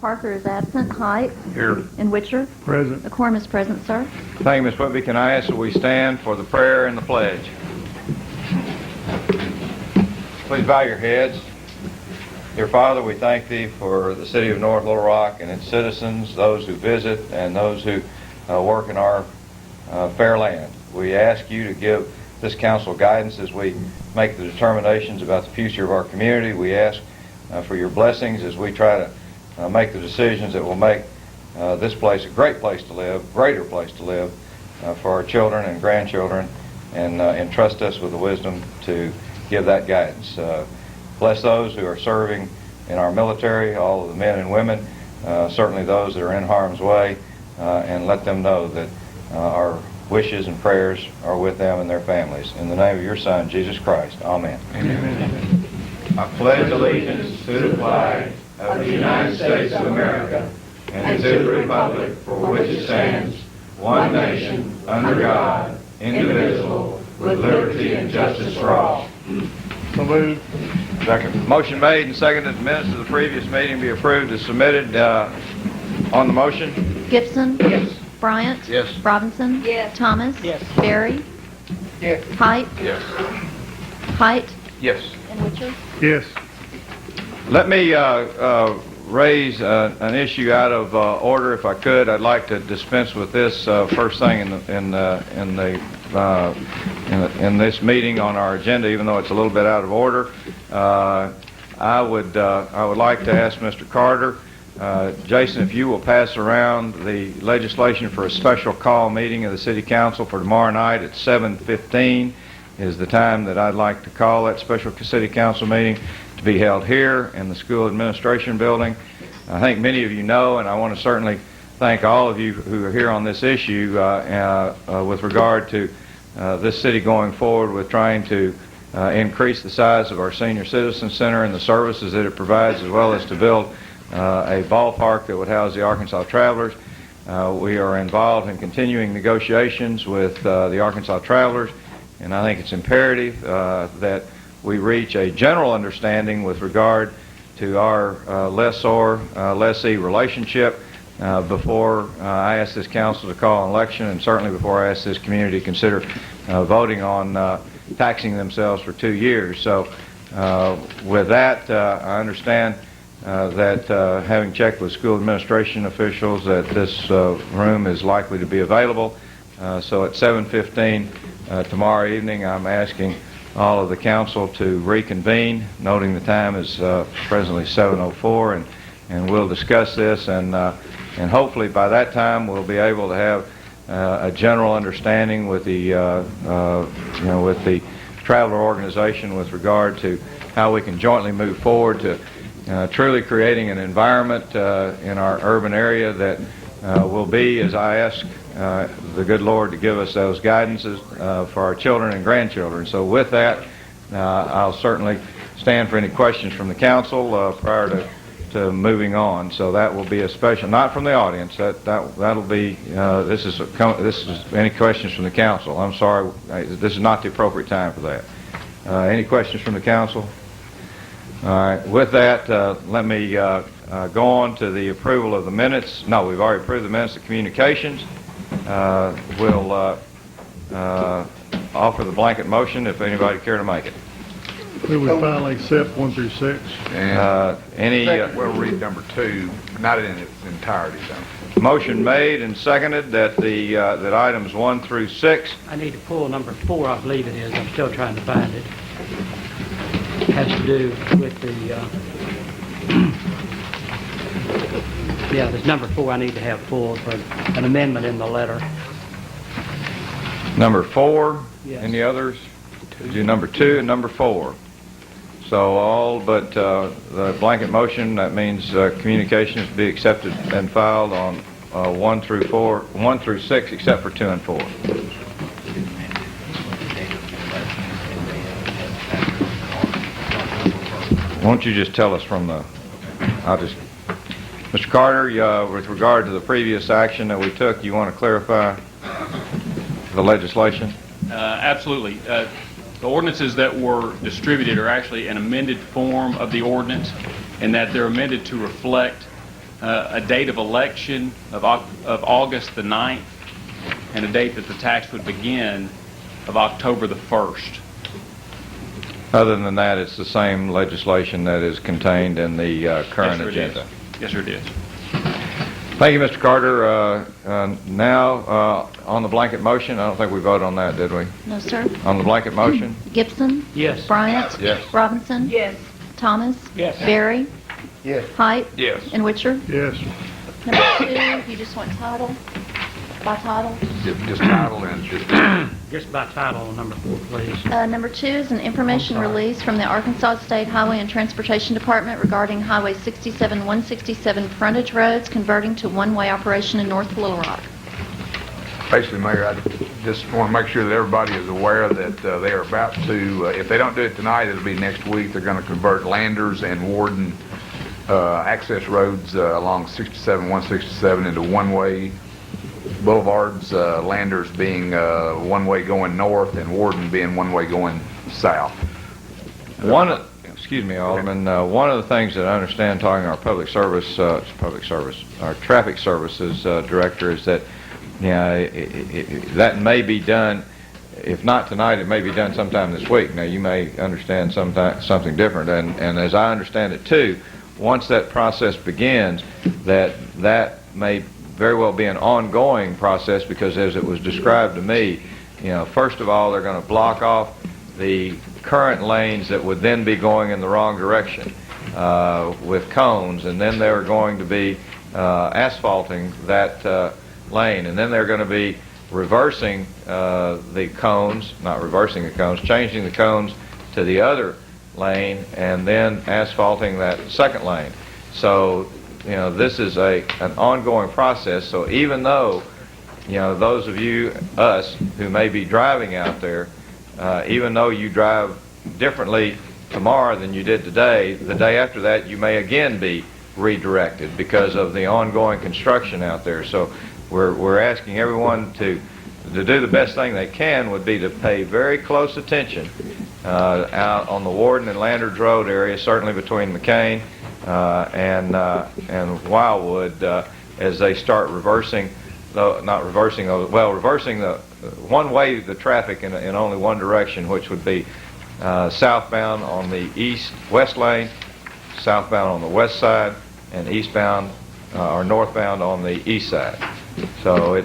Parker is absent. Height. Here. And Witcher. Present. The quorum is present, sir. Thank you, Ms. Whitby. Can I ask that we stand for the prayer and the pledge? Please bow your heads. Dear Father, we thank Thee for the city of North Little Rock and its citizens, those who visit and those who work in our fair land. We ask You to give this council guidance as we make the determinations about the future of our community. We ask for Your blessings as we try to make the decisions that will make this place a great place to live, greater place to live for our children and grandchildren, and entrust us with the wisdom to give that guidance. Bless those who are serving in our military, all of the men and women, certainly those that are in harm's way, and let them know that our wishes and prayers are with them and their families. In the name of Your Son, Jesus Christ. Amen. Amen. I pledge allegiance to the flag of the United States of America and to the republic for which it stands, one nation, under God, indivisible, with liberty and justice for all. So moved. Second. Motion made and seconded. The minutes of the previous meeting be approved as submitted. On the motion? Gibson. Yes. Bryant. Yes. Robinson. Yes. Thomas. Yes. Berry. Yes. Height. Yes. Height. Yes. And Witcher. Yes. Let me raise an issue out of order, if I could. I'd like to dispense with this first thing in this meeting on our agenda, even though it's a little bit out of order. I would like to ask Mr. Carter, Jason, if you will pass around the legislation for a special call meeting of the City Council for tomorrow night at 7:15 is the time that I'd like to call that special City Council meeting to be held here in the School Administration Building. I think many of you know, and I want to certainly thank all of you who are here on this issue with regard to this city going forward with trying to increase the size of our Senior Citizen Center and the services that it provides, as well as to build a ballpark that would house the Arkansas Travelers. We are involved in continuing negotiations with the Arkansas Travelers, and I think it's imperative that we reach a general understanding with regard to our lessor-lessee relationship before I ask this council to call an election, and certainly before I ask this community to consider voting on taxing themselves for 2 years. So with that, I understand that having checked with school administration officials that this room is likely to be available. So at 7:15 tomorrow evening, I'm asking all of the council to reconvene, noting the time is presently 7:04, and we'll discuss this, and hopefully by that time we'll be able to have a general understanding with the with the traveler organization with regard to how we can jointly move forward to truly creating an environment in our urban area that will be, as I ask the good Lord to give us those guidances for our children and grandchildren. So with that, I'll certainly stand for any questions from the council prior to moving on. So that will be a special, not from the audience. That'll be this is any questions from the council. I'm sorry, this is not the appropriate time for that. Any questions from the council? All right. With that, let me go on to the approval of the minutes. No, we've already approved the minutes of communications. We'll offer the blanket motion if anybody care to make it. We would finally accept 1 through 6. Any We'll read number 2, not in its entirety, though. motion made and seconded that the that items 1 through 6. I need to pull number 4, I believe it is. I'm still trying to find it. It has to do with the, yeah, there's number 4 I need to have pulled for an amendment in the letter. Number 4. Yes. Any others? Do number 2 and number 4. So all but the blanket motion, that means communications be accepted and filed on 1 through 6, except for 2 and 4. Won't you just tell us from the, Mr. Carter, with regard to the previous action that we took, you want to clarify the legislation? Absolutely. The ordinances that were distributed are actually an amended form of the ordinance, in that they're amended to reflect a date of election of August the 9th, and a date that the tax would begin of October the 1st. Other than that, it's the same legislation that is contained in the current Yes, sir, it agenda. is. Yes, sir, it is. Thank you, Mr. Carter. Now, on the blanket motion, I don't think we voted on that, did we? No, sir. On the blanket motion? Gibson? Yes. Bryant? Yes. Robinson? Yes. Thomas? Yes. Barry? Yes. Height? Yes. And Witcher? Yes. Number 2, you just want title? By title? Just title and just, Just by title on number 4, please. Number 2 is an information release from the Arkansas State Highway and Transportation Department regarding Highway 67, 167 frontage roads converting to one-way operation in North Little Rock. basically, Mayor, I just want to make sure that everybody is aware that they are about to, if they don't do it tonight, it'll be next week. They're going to convert Landers and Warden access roads along 67, 167 into one-way boulevards, Landers being one-way going north and Warden being one-way going south. Excuse me, Alderman. One of the things that I understand talking to our our traffic services director is that, that may be done, if not tonight, it may be done sometime this week. Now, you may understand something different, and as I understand it too, once that process begins, that may very well be an ongoing process, because as it was described to me, first of all, they're going to block off the current lanes that would then be going in the wrong direction with cones, and then they're going to be asphalting that lane, and then they're going to be reversing the cones, not reversing the cones, changing the cones to the other lane, and then asphalting that second lane. So this is an ongoing process. So even though, those of us who may be driving out there, even though you drive differently tomorrow than you did today, the day after that you may again be redirected because of the ongoing construction out there. So we're asking everyone to do the best thing they can would be to pay very close attention out on the Warden and Landers Road area, certainly between McCain and Wildwood, as they start reversing the one way the traffic in only one direction, which would be southbound on the east-west lane, southbound on the west side, and eastbound or northbound on the east side. So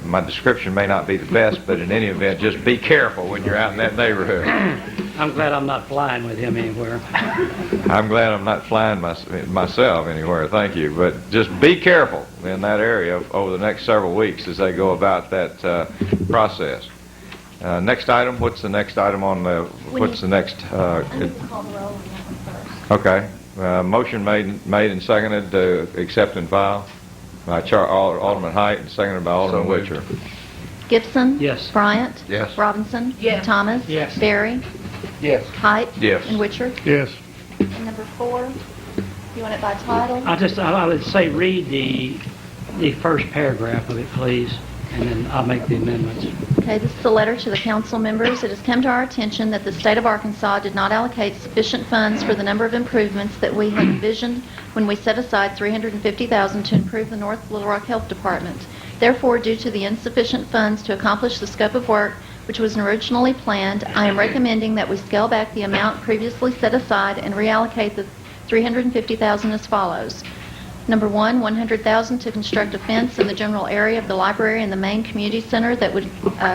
my description may not be the best, but in any event, just be careful when you're out in that neighborhood. I'm glad I'm not flying with him anywhere. I'm glad I'm not flying myself anywhere, thank you. But just be careful in that area over the next several weeks as they go about that process. Next item, what's the next item on the, what's the next? I need to call the roll on that one first. Okay. Motion made and seconded to accept and file by Alderman Height and seconded by Alderman So moved. Witcher. Gibson? Yes. Bryant? Yes. Robinson? Yes. Thomas? Yes. Barry? Yes. Height? Yes. And Witcher? Yes. And number 4, you want it by title? I would say read the first paragraph of it, please, and then I'll make the amendments. Okay, this is a letter to the council members. It has come to our attention that the state of Arkansas did not allocate sufficient funds for the number of improvements that we had envisioned when we set aside $350,000 to improve the North Little Rock Health Department. Therefore, due to the insufficient funds to accomplish the scope of work which was originally planned, I am recommending that we scale back the amount previously set aside and reallocate the $350,000 as follows. Number 1, $100,000 to construct a fence in the general area of the library and the main community center that would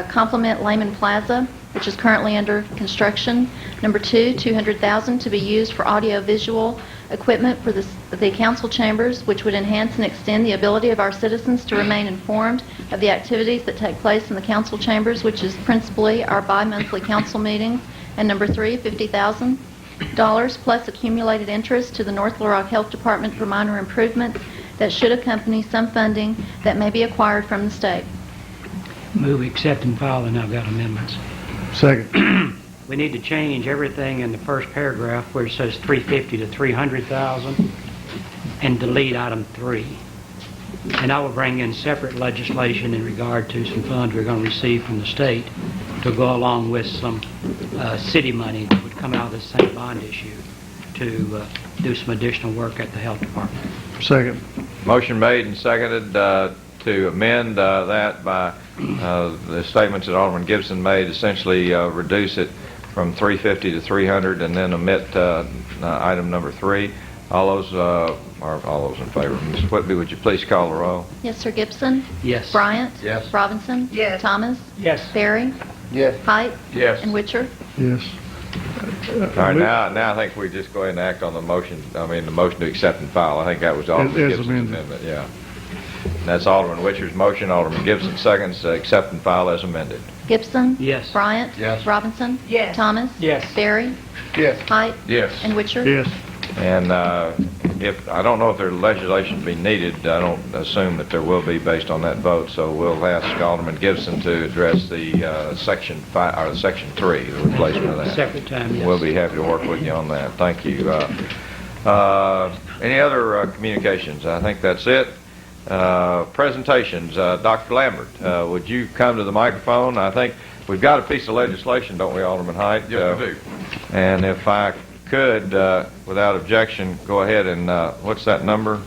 complement Lehman Plaza, which is currently under construction. Number 2, $200,000 to be used for audio-visual equipment for the council chambers, which would enhance and extend the ability of our citizens to remain informed of the activities that take place in the council chambers, which is principally our bi-monthly council meetings. And number 3, $50,000 plus accumulated interest to the North Little Rock Health Department for minor improvements that should accompany some funding that may be acquired from the state. Move, accept, and file, and I've got amendments. Second. We need to change everything in the first paragraph where it says 350 to 300,000 and delete item 3. And I will bring in separate legislation in regard to some funds we're going to receive from the state to go along with some city money that would come out of the same bond issue. to do some additional work at the health department. Second. Motion made and seconded to amend that by the statements that Alderman Gibson made, essentially reduce it from 350 to 300, and then omit item number 3. All those in favor? Ms. Whitby, would you please call the roll? Yes, sir. Gibson? Yes. Bryant? Yes. Robinson? Yes. Thomas? Yes. Barry? Yes. Height? Yes. And Witcher? Yes. All right, now I think we just go ahead and act on the motion, the motion to accept and file. I think that was Alderman As Gibson's amended. amendment, yeah. And that's Alderman Witcher's motion. Alderman Gibson seconds, accept and file as amended. Gibson? Yes. Bryant? Yes. Robinson? Yes. Thomas? Yes. Barry? Yes. Height? Yes. And Witcher? Yes. And if, I don't know if there's legislation to be needed. I don't assume that there will be based on that vote, so we'll ask Alderman Gibson to address the Section 5, or Section 3, the replacement of that. Separate time, yes. We'll be happy to work with you on that. Thank you. Any other communications? I think that's it. Presentations. Dr. Lambert, would you come to the microphone? I think we've got a piece of legislation, don't we, Alderman Height? Yes, we do. And if I could, without objection, go ahead and, what's that number?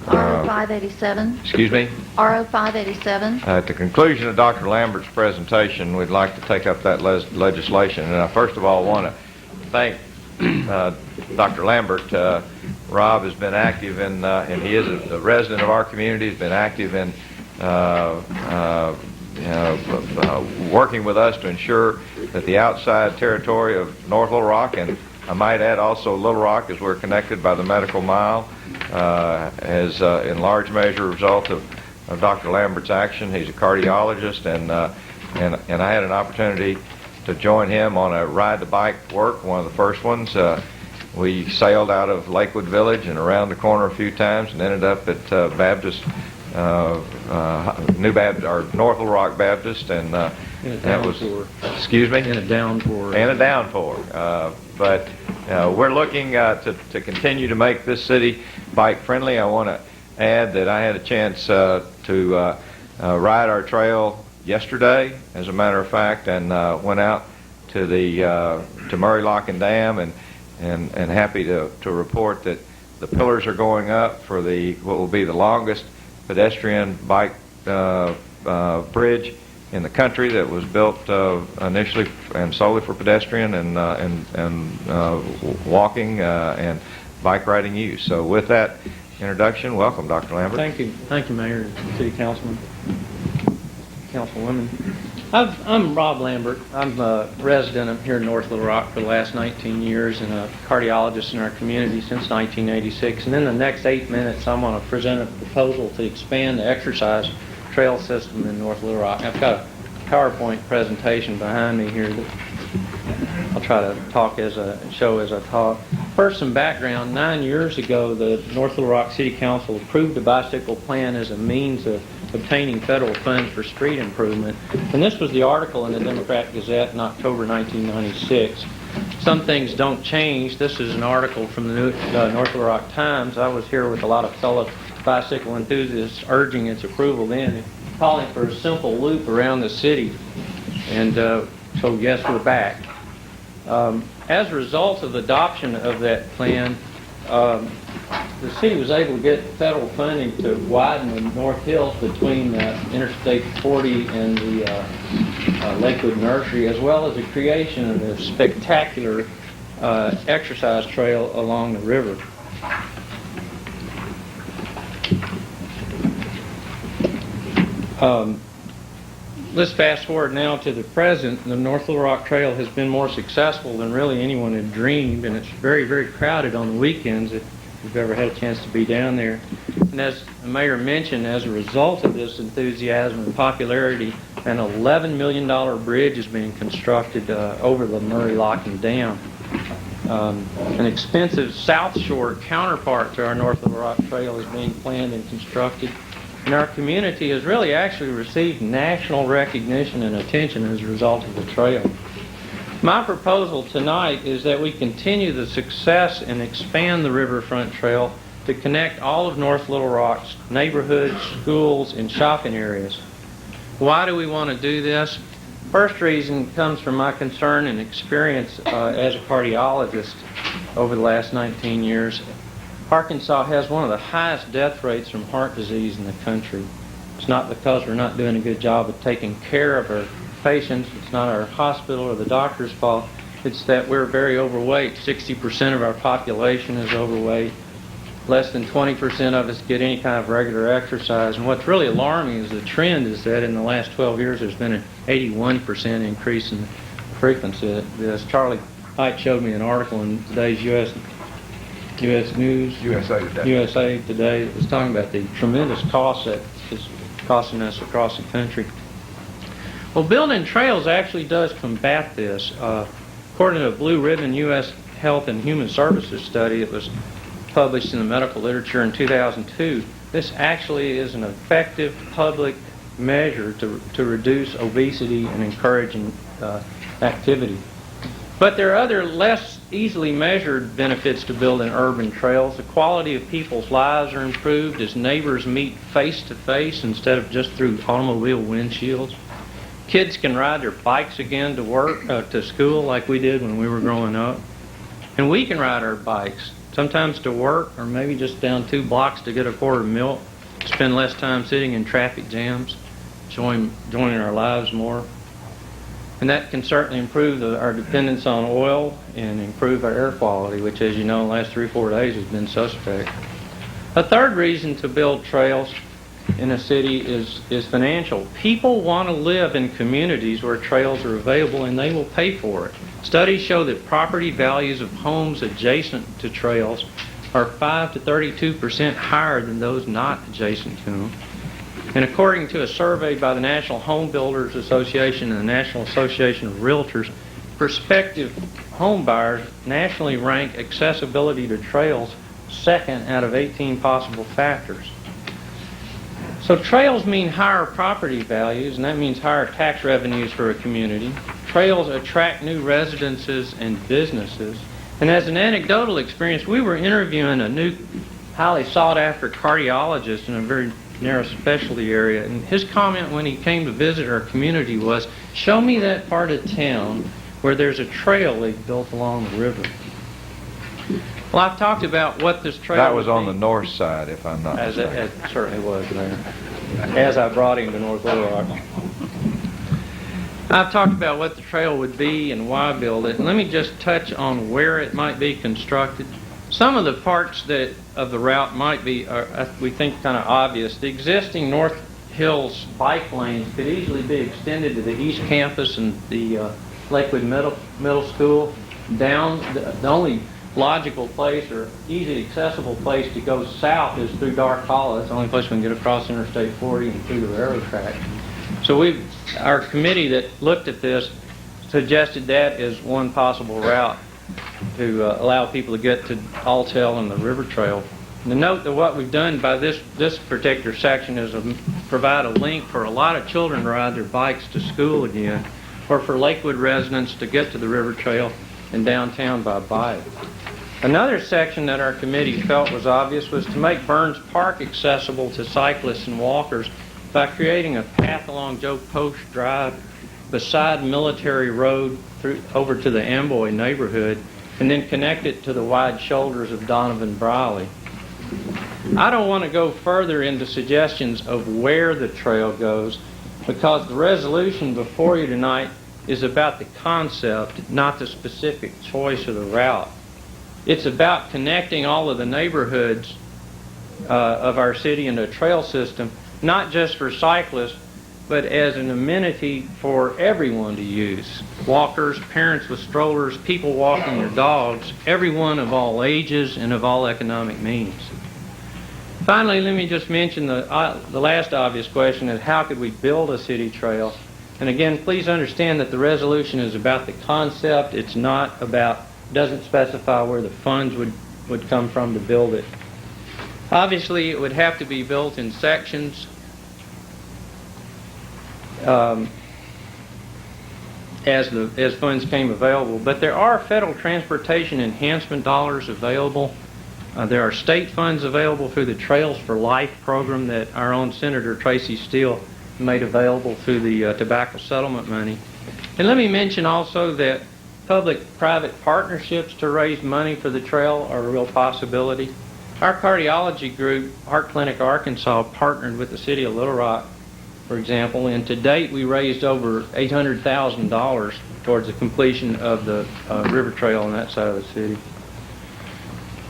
RO 587. Excuse me? RO 587. At the conclusion of Dr. Lambert's presentation, we'd like to take up that legislation. And I first of all want to thank Dr. Lambert. Rob has been active in, and he is a resident of our community, has been active in working with us to ensure that the outside territory of North Little Rock, and I might add also Little Rock, as we're connected by the medical mile, has in large measure a result of Dr. Lambert's action. He's a cardiologist, and I had an opportunity to join him on a ride to bike work, one of the first ones. We sailed out of Lakewood Village and around the corner a few times, and ended up at Baptist, New Baptist, or North Little Rock Baptist, and that was, excuse me, In a downpour. and a downpour. But we're looking to continue to make this city bike friendly. I want to add that I had a chance to ride our trail yesterday, as a matter of fact, and went out to the to Murray Lock and Dam, and happy to report that the pillars are going up for what will be the longest pedestrian bike bridge in the country, that was built initially and solely for pedestrian and walking and bike riding use. So with that introduction, welcome, Dr. Lambert. Thank you, Mayor and City Councilman, Councilwoman. I'm Rob Lambert. I'm a resident of here in North Little Rock for the last 19 years and a cardiologist in our community since 1986. And in the next 8 minutes, I'm going to present a proposal to expand the exercise trail system in North Little Rock. I've got a PowerPoint presentation behind me here that I'll try to show as I talk. First, some background. 9 years ago, the North Little Rock City Council approved a bicycle plan as a means of obtaining federal funds for street improvement. And this was the article in the Democrat Gazette in October 1996. Some things don't change. This is an article from the North Little Rock Times. I was here with a lot of fellow bicycle enthusiasts urging its approval then, calling for a simple loop around the city. And so yes, we're back. As a result of the adoption of that plan, the city was able to get federal funding to widen the North Hills between Interstate 40 and the Lakewood Nursery, as well as the creation of a spectacular exercise trail along the river. Let's fast forward now to the present. The North Little Rock Trail has been more successful than really anyone had dreamed, and it's very, very crowded on the weekends if you've ever had a chance to be down there. And as the mayor mentioned, as a result of this enthusiasm and popularity, an $11 million bridge is being constructed over the Murray Lock and Dam. An expensive South Shore counterpart to our North Little Rock Trail is being planned and constructed. And our community has really actually received national recognition and attention as a result of the trail. My proposal tonight is that we continue the success and expand the Riverfront Trail to connect all of North Little Rock's neighborhoods, schools, and shopping areas. Why do we want to do this? First reason comes from my concern and experience as a cardiologist. over the last 19 years. Arkansas has one of the highest death rates from heart disease in the country. It's not because we're not doing a good job of taking care of our patients. It's not our hospital or the doctor's fault. It's that we're very overweight. 60% of our population is overweight. Less than 20% of us get any kind of regular exercise. And what's really alarming is the trend is that in the last 12 years there's been an 81% increase in the frequency of this. Charlie Height showed me an article in today's U.S. News, USA Today, that was talking about the tremendous cost that is costing us across the country. Well, building trails actually does combat this. According to a Blue Ribbon U.S. Health and Human Services study that was published in the medical literature in 2002, this actually is an effective public measure to reduce obesity and encourage activity. But there are other less easily measured benefits to building urban trails. The quality of people's lives are improved as neighbors meet face to face instead of just through automobile windshields. Kids can ride their bikes again to work, to school like we did when we were growing up. And we can ride our bikes, sometimes to work or maybe just down 2 blocks to get a quart of milk, spend less time sitting in traffic jams, joining our lives more. And that can certainly improve our dependence on oil and improve our air quality, which, as you know, in the last 3 or 4 days has been suspect. A third reason to build trails in a city is financial. People want to live in communities where trails are available, and they will pay for it. Studies show that property values of homes adjacent to trails are 5 to 32% higher than those not adjacent to them. And according to a survey by the National Home Builders Association and the National Association of Realtors, prospective home buyers nationally rank accessibility to trails second out of 18 possible factors. So trails mean higher property values, and that means higher tax revenues for a community. Trails attract new residences and businesses. And as an anecdotal experience, we were interviewing a new, highly sought-after cardiologist in a very narrow specialty area, and his comment when he came to visit our community was, "Show me that part of town where there's a trail they've built along the river." Well, I've talked about what this trail That was would on be. the north side, if I'm not As mistaken. it certainly was there, as I brought him to North Little Rock. I've talked about what the trail would be and why build it, and let me just touch on where it might be constructed. Some of the parts of the route might be, we think, kind of obvious. The existing North Hills bike lanes could easily be extended to the East Campus and the Lakewood Middle School. Down, the only logical place or easily accessible place to go south is through Dark Hollow. It's the only place we can get across Interstate 40 and through the railroad track. So our committee that looked at this suggested that as one possible route to allow people to get to Alltel and the River Trail. And to note that what we've done by this particular section is provide a link for a lot of children to ride their bikes to school again, or for Lakewood residents to get to the River Trail and downtown by bike. Another section that our committee felt was obvious was to make Burns Park accessible to cyclists and walkers by creating a path along Joe Post Drive beside Military Road over to the Amboy neighborhood, and then connect it to the wide shoulders of Donovan Briley. I don't want to go further into suggestions of where the trail goes, because the resolution before you tonight is about the concept, not the specific choice of the route. It's about connecting all of the neighborhoods of our city into a trail system, not just for cyclists, but as an amenity for everyone to use. Walkers, parents with strollers, people walking their dogs, everyone of all ages and of all economic means. Finally, let me just mention the last obvious question is, how could we build a city trail? And again, please understand that the resolution is about the concept. It's not about, doesn't specify where the funds would come from to build it. Obviously, it would have to be built in sections. As funds came available, but there are federal transportation enhancement dollars available. There are state funds available through the Trails for Life program that our own Senator Tracy Steele made available through the tobacco settlement money. And let me mention also that public-private partnerships to raise money for the trail are a real possibility. Our cardiology group, Heart Clinic Arkansas, partnered with the city of Little Rock, for example, and to date we raised over $800,000 towards the completion of the river trail on that side of the city.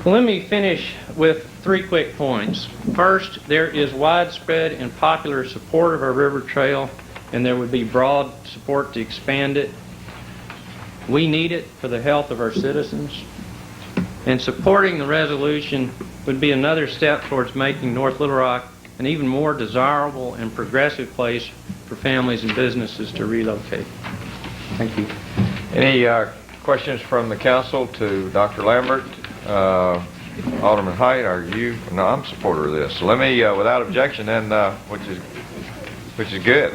Well, let me finish with 3 quick points. First, there is widespread and popular support of our river trail, and there would be broad support to expand it. We need it for the health of our citizens, and supporting the resolution would be another step towards making North Little Rock an even more desirable and progressive place for families and businesses to relocate. Thank you. Any questions from the council to Dr. Lambert? Alderman Height, are you? No, I'm a supporter of this. So let me, without objection, then, which is good.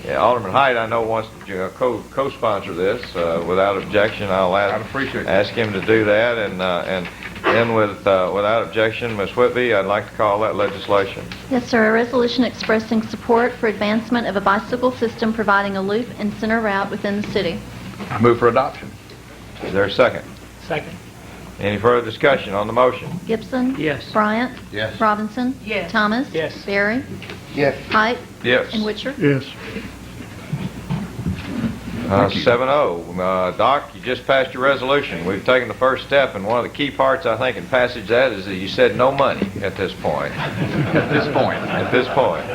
Alderman Height, I know, wants to co-sponsor this. Without objection, I'd appreciate that. ask him to do that. And then, without objection, Ms. Whitby, I'd like to call that legislation. Yes, sir. A resolution expressing support for advancement of a bicycle system providing a loop and center route within the city. I move for adoption. Is there a second? Second. Any further discussion on the motion? Gibson? Yes. Bryant? Yes. Robinson? Yes. Thomas? Yes. Barry? Yes. Height? Yes. And Witcher? Yes. 7-0. Doc, you just passed your resolution. We've taken the first step, and one of the key parts, I think, in passage that is that you said no money at this point. At this point. At this point.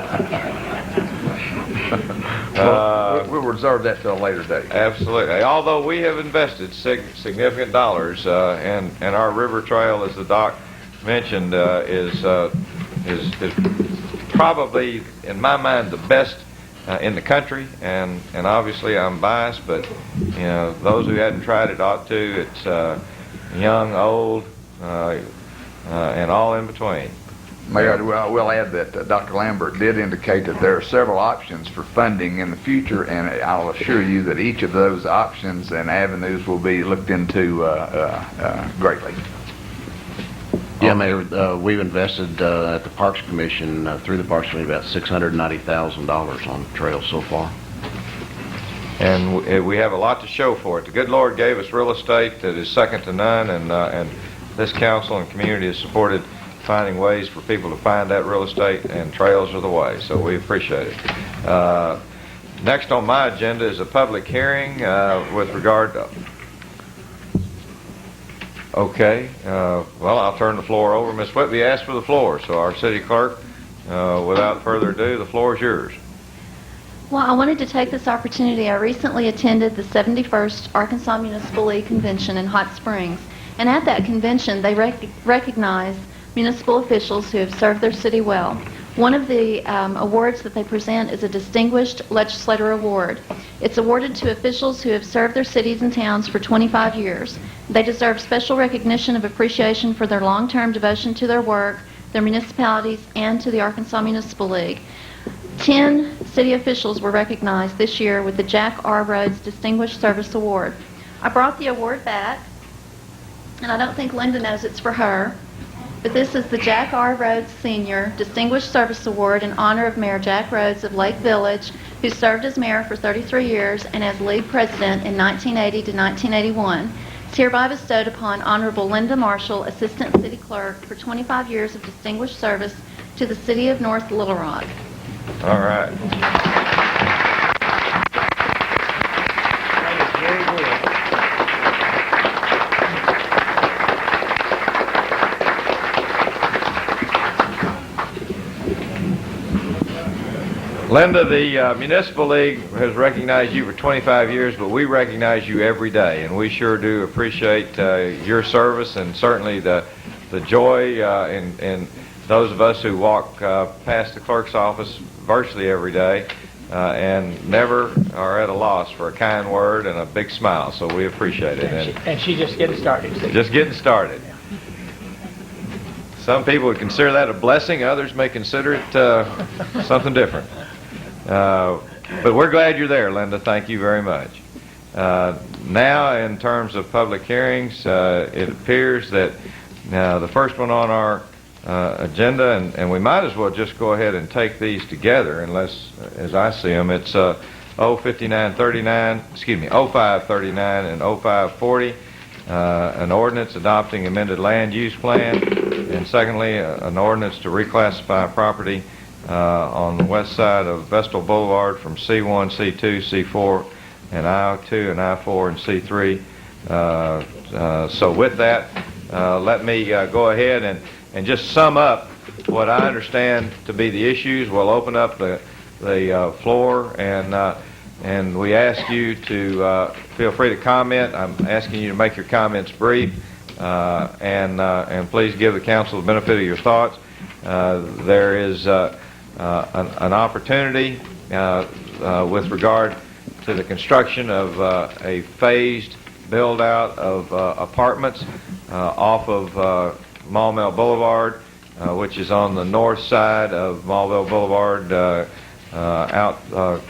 We'll reserve that till a later date. Absolutely. Although we have invested significant dollars, and our river trail, as the doc mentioned, is probably, in my mind, the best in the country. And obviously I'm biased, but those who hadn't tried it ought to. It's young, old, and all in between. Mayor, I will add that Dr. Lambert did indicate that there are several options for funding in the future, and I'll assure you that each of those options and avenues will be looked into greatly. Yeah, Mayor, we've invested at the Parks Commission, through the Parks Commission, about $690,000 on the trail so far. And we have a lot to show for it. The good Lord gave us real estate that is second to none, and this council and community has supported finding ways for people to find that real estate, and trails are the way, so we appreciate it. Next on my agenda is a public hearing with regard to... Okay, well, I'll turn the floor over. Ms. Whitby asked for the floor, so our city clerk, without further ado, the floor is yours. Well, I wanted to take this opportunity. I recently attended the 71st Arkansas Municipal League Convention in Hot Springs, and at that convention they recognized municipal officials who have served their city well. One of the awards that they present is a Distinguished Legislator Award. It's awarded to officials who have served their cities and towns for 25 years. They deserve special recognition of appreciation for their long-term devotion to their work, their municipalities, and to the Arkansas Municipal League. 10 city officials were recognized this year with the Jack R. Rhodes Distinguished Service Award. I brought the award back, and I don't think Linda knows it's for her. But this is the Jack R. Rhodes Sr. Distinguished Service Award in honor of Mayor Jack Rhodes of Lake Village, who served as mayor for 33 years and as league president in 1980 to 1981. It's hereby bestowed upon Honorable Linda Marshall, Assistant City Clerk, for 25 years of distinguished service to the city of North Little Rock. All right. That is very good. Linda, the Municipal League has recognized you for 25 years, but we recognize you every day, and we sure do appreciate your service, and certainly the joy in those of us who walk past the clerk's office virtually every day and never are at a loss for a kind word and a big smile, so we appreciate it. And she just getting started. Just getting started. Some people would consider that a blessing, others may consider it something different. But we're glad you're there, Linda. Thank you very much. Now, in terms of public hearings, it appears that the first one on our agenda, and we might as well just go ahead and take these together, unless, as I see them, it's 0539 and 0540, an ordinance adopting amended land use plan, and secondly, an ordinance to reclassify property on the west side of Vestal Boulevard from C1, C2, C4, and I-2 and I-4 and C3. So with that, let me go ahead and just sum up what I understand to be the issues. We'll open up the floor, and we ask you to feel free to comment. I'm asking you to make your comments brief, and please give the council the benefit of your thoughts. There is an opportunity with regard to the construction of a phased build-out of apartments off of Maumelle Boulevard, which is on the north side of Maulville Boulevard, out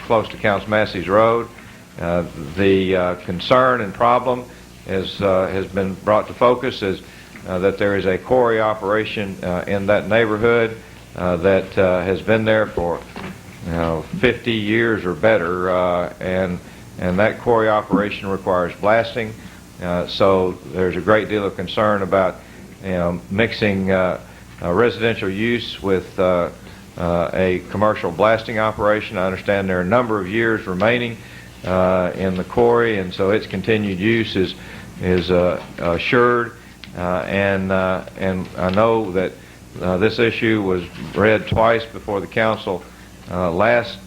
close to Counts Massey's Road. The concern and problem has been brought to focus is that there is a quarry operation in that neighborhood that has been there for 50 years or better, and that quarry operation requires blasting. So there's a great deal of concern about mixing residential use with a commercial blasting operation. I understand there are a number of years remaining in the quarry, and so its continued use is assured. And I know that this issue was read twice before the council last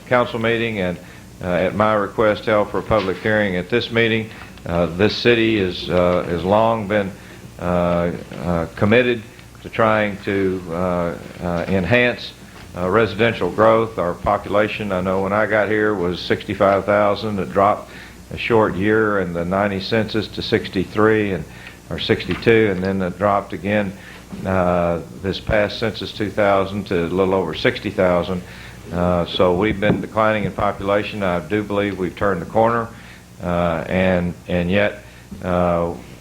council meeting, and at my request held for a public hearing at this meeting. This city has long been committed to trying to enhance residential growth. Our population, I know when I got here, was 65,000. It dropped a short year in the 90 census to 63 or 62, and then it dropped again this past census 2000 to a little over 60,000. So we've been declining in population. I do believe we've turned the corner, and yet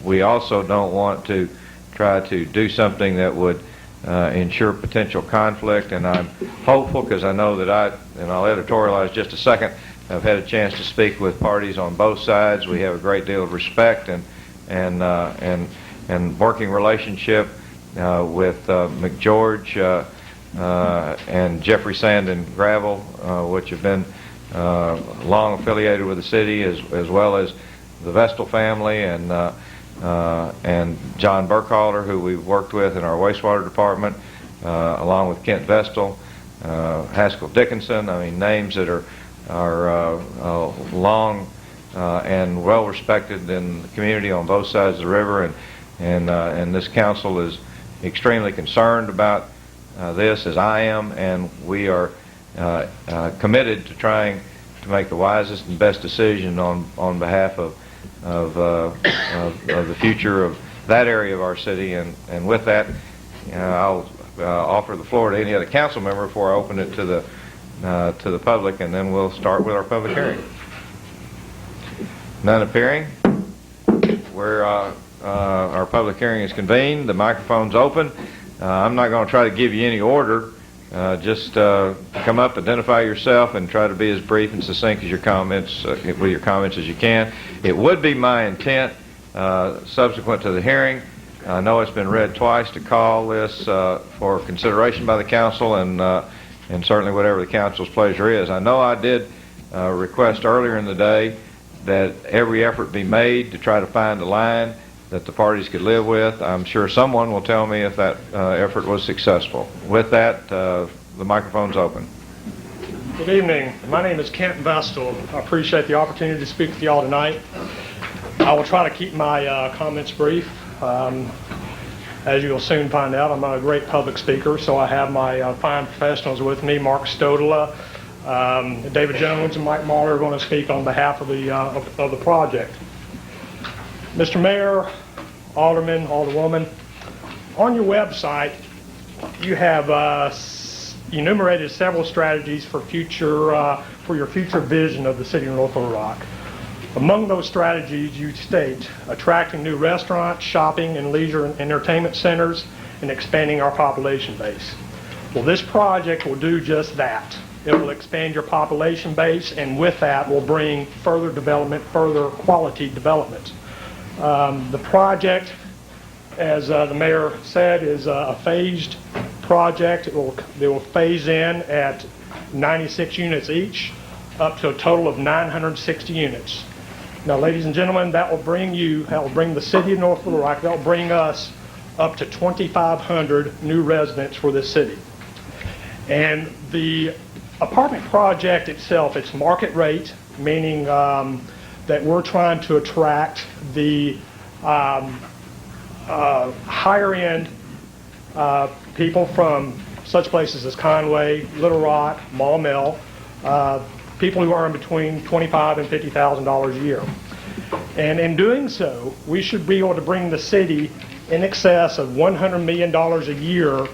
we also don't want to try to do something that would ensure potential conflict. And I'm hopeful, because I know that and I'll editorialize just a second, I've had a chance to speak with parties on both sides. We have a great deal of respect and working relationship with McGeorge and Jeffrey Sand and Gravel, which have been long affiliated with the city, as well as the Vestal family and John Burkhalter, who we've worked with in our wastewater department, along with Kent Vestal, Haskell Dickinson. I mean, names that are long and well respected in the community on both sides of the river, and this council is extremely concerned about this, as I am, and we are committed to trying to make the wisest and best decision on behalf of the future of that area of our city. And with that, I'll offer the floor to any other council member before I open it to the public, and then we'll start with our public hearing. None appearing. Where our public hearing is convened, the microphone's open. I'm not going to try to give you any order. Just come up, identify yourself, and try to be as brief and succinct as your comments as you can. It would be my intent, subsequent to the hearing, I know it's been read twice, to call this for consideration by the council, and certainly whatever the council's pleasure is. I know I did request earlier in the day that every effort be made to try to find a line that the parties could live with. I'm sure someone will tell me if that effort was successful. With that, the microphone's open. Good evening. My name is Kent Vestal. I appreciate the opportunity to speak with you all tonight. I will try to keep my comments brief. As you'll soon find out, I'm not a great public speaker, so I have my fine professionals with me, Mark Stodola, David Jones, and Mike Mahler are going to speak on behalf of the project. Mr. Mayor, Alderman, Alderwoman, on your website you have enumerated several strategies for your future vision of the city of North Little Rock. Among those strategies, you state attracting new restaurants, shopping, and leisure and entertainment centers, and expanding our population base. Well, this project will do just that. It will expand your population base, and with that will bring further development, further quality development. The project, as the mayor said, is a phased project. They will phase in at 96 units each, up to a total of 960 units. Now, ladies and gentlemen, that will bring the city of North Little Rock, that will bring us up to 2,500 new residents for this city. And the apartment project itself, it's market rate, meaning that we're trying to attract the higher end people from such places as Conway, Little Rock, Maumelle, people who earn between $25,000 and $50,000 a year. And in doing so, we should be able to bring the city in excess of $100 million a year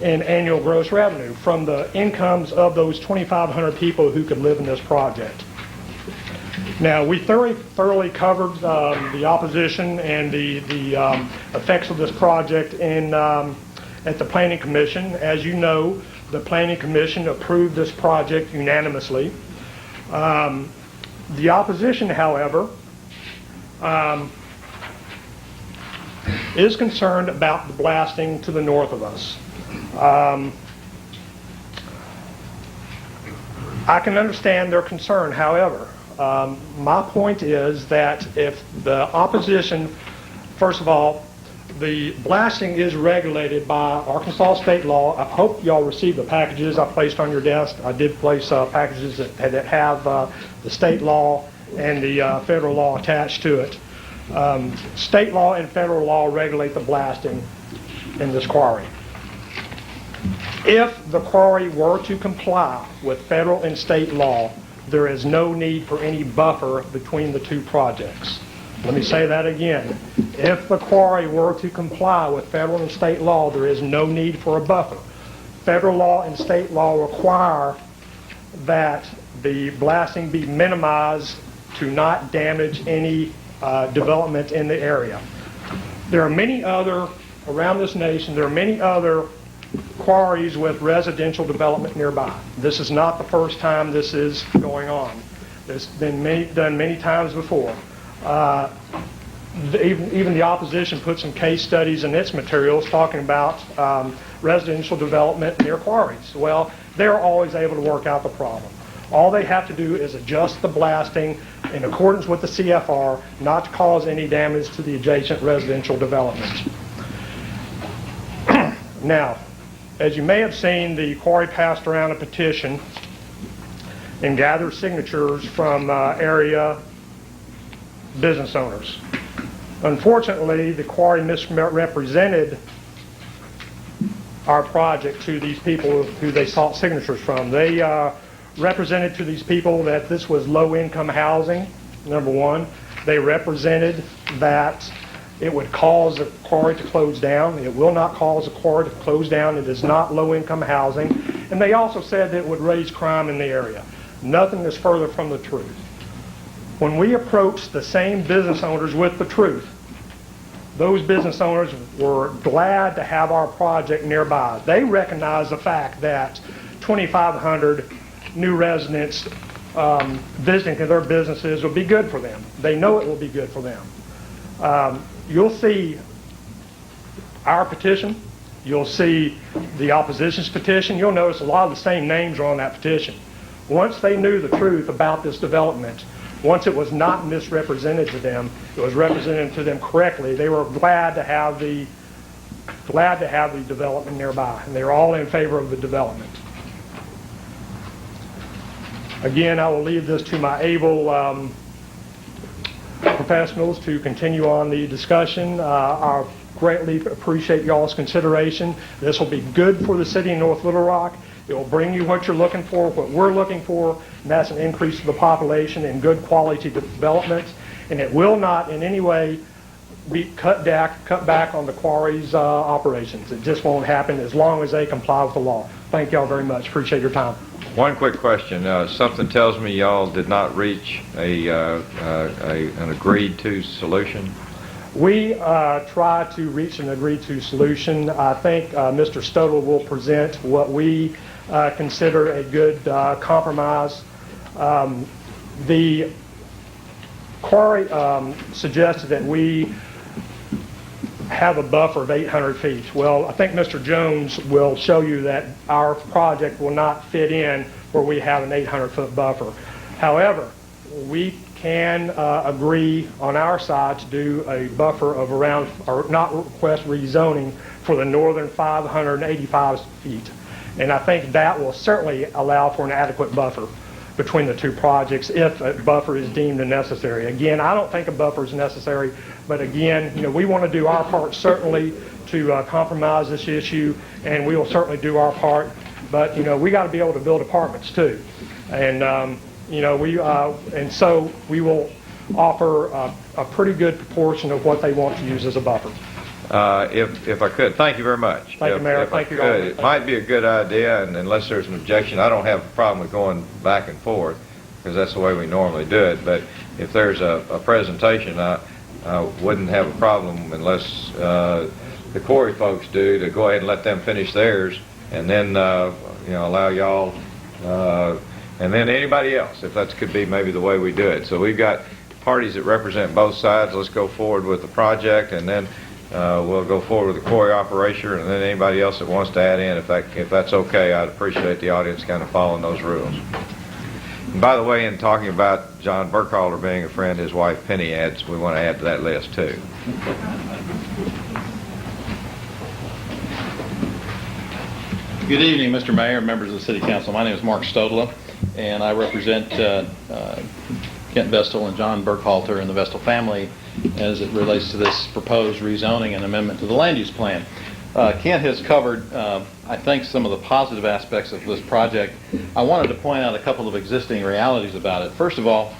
in annual gross revenue from the incomes of those 2,500 people who could live in this project. Now, we thoroughly covered the opposition and the effects of this project at the Planning Commission. As you know, the Planning Commission approved this project unanimously. The opposition, however, is concerned about the blasting to the north of us. I can understand their concern. However, my point is that if the opposition, first of all, the blasting is regulated by Arkansas state law. I hope y'all received the packages I placed on your desk. I did place packages that have the state law and the federal law attached to it. State law and federal law regulate the blasting in this quarry. If the quarry were to comply with federal and state law, there is no need for any buffer between the two projects. Let me say that again. If the quarry were to comply with federal and state law, there is no need for a buffer. Federal law and state law require that the blasting be minimized to not damage any development in the area. There are many other, around this nation, there are many other quarries with residential development nearby. This is not the first time this is going on. It's been done many times before. Even the opposition put some case studies in its materials talking about residential development near quarries. Well, they're always able to work out the problem. All they have to do is adjust the blasting in accordance with the CFR, not to cause any damage to the adjacent residential development. Now, as you may have seen, the quarry passed around a petition and gathered signatures from area business owners. Unfortunately, the quarry misrepresented our project to these people who they sought signatures from. They represented to these people that this was low-income housing, number one. They represented that it would cause the quarry to close down. It will not cause the quarry to close down. It is not low-income housing. And they also said that it would raise crime in the area. Nothing is further from the truth. When we approached the same business owners with the truth, those business owners were glad to have our project nearby. They recognized the fact that 2,500 new residents visiting their businesses will be good for them. They know it will be good for them. You'll see our petition. You'll see the opposition's petition. You'll notice a lot of the same names are on that petition. Once they knew the truth about this development, once it was not misrepresented to them, it was represented to them correctly, they were glad to have the development nearby, and they were all in favor of the development. Again, I will leave this to my able professionals to continue on the discussion. I greatly appreciate y'all's consideration. This will be good for the city of North Little Rock. It will bring you what you're looking for, what we're looking for, and that's an increase of the population and good quality development. And it will not in any way be cut back on the quarry's operations. It just won't happen as long as they comply with the law. Thank y'all very much. Appreciate your time. One quick question. Something tells me y'all did not reach an agreed-to solution. We try to reach an agreed-to solution. I think Mr. Stodel will present what we considered a good compromise. The quarry suggested that we have a buffer of 800 feet. Well, I think Mr. Jones will show you that our project will not fit in where we have an 800-foot buffer. However, we can agree on our side to do a buffer of around, or not request rezoning for the northern 585 feet. And I think that will certainly allow for an adequate buffer between the two projects if a buffer is deemed necessary. Again, I don't think a buffer is necessary, but again, we want to do our part certainly to compromise this issue, and we will certainly do our part. But we got to be able to build apartments too, and and so we will offer a pretty good proportion of what they want to use as a buffer. If I could, thank you very much. Thank you, Mayor. If I Thank you, could, Alderman. it might be a good idea, and unless there's an objection, I don't have a problem with going back and forth, because that's the way we normally do it. But if there's a presentation, I wouldn't have a problem unless the quarry folks do, to go ahead and let them finish theirs, and then allow y'all, and then anybody else, if that could be maybe the way we do it. So we've got parties that represent both sides. Let's go forward with the project, and then we'll go forward with the quarry operation, and then anybody else that wants to add in, if that's okay. I'd appreciate the audience kind of following those rules. And by the way, in talking about John Burkhalter being a friend, his wife Penny we want to add to that list too. Good evening, Mr. Mayor, members of the City Council. My name is Mark Stodla, and I represent Kent Vestal and John Burkhalter and the Vestal family as it relates to this proposed rezoning and amendment to the land use plan. Kent has covered, I think, some of the positive aspects of this project. I wanted to point out a couple of existing realities about it. First of all,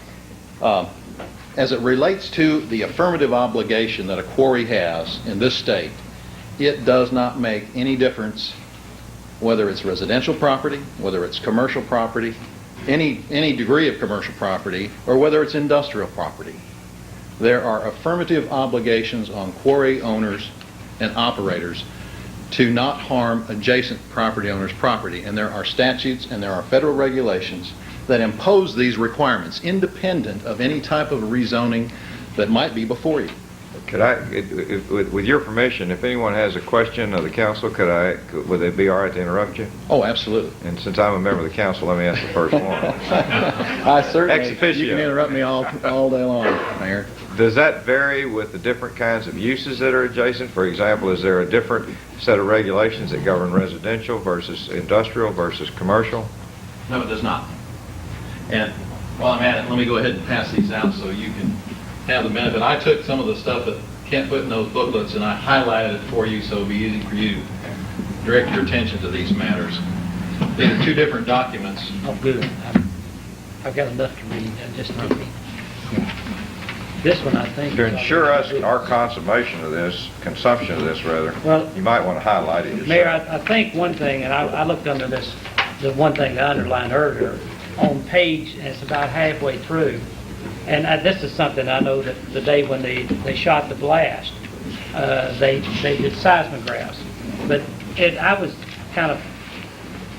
as it relates to the affirmative obligation that a quarry has in this state, it does not make any difference whether it's residential property, whether it's commercial property, any degree of commercial property, or whether it's industrial property. There are affirmative obligations on quarry owners and operators to not harm adjacent property owners' property. And there are statutes and there are federal regulations that impose these requirements independent of any type of rezoning that might be before you. Could I, with your permission, if anyone has a question of the council, would it be all right to interrupt you? Oh, absolutely. And since I'm a member of the council, let me ask the first one. I certainly, Ex officio. you can interrupt me all day long, Mayor. Does that vary with the different kinds of uses that are adjacent? For example, is there a different set of regulations that govern residential versus industrial versus commercial? No, it does not. And while I'm at it, let me go ahead and pass these out so you can have the benefit. I took some of the stuff that Kent put in those booklets and I highlighted it for you so it'll be easy for you to direct your attention to these matters. These are two different documents. Oh, good. I've got enough to read. Just not me. This one, I think. To ensure us our consumption of this, Well, you might want to highlight it yourself. Mayor, I think one thing, and I looked under this, the one thing I underlined earlier, on page, and it's about halfway through, and this is something I know that the day when they shot the blast, they did seismographs. But I was kind of,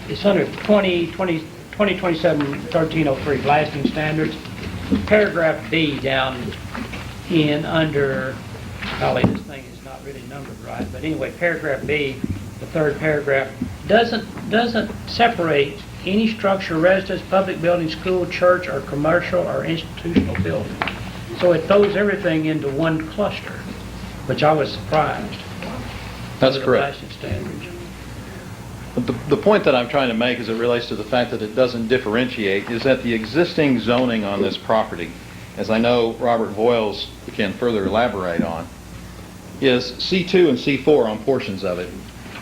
it's under 2027-1303 blasting standards. Paragraph B down in under, golly, this thing is not really numbered right, but anyway, paragraph B, the third paragraph, doesn't separate any structure, residence, public building, school, church, or commercial or institutional building. So it throws everything into one cluster, which I was surprised. That's under the correct. blasting standards. But the point that I'm trying to make as it relates to the fact that it doesn't differentiate is that the existing zoning on this property, as I know Robert Voiles can further elaborate on, is C2 and C4 on portions of it,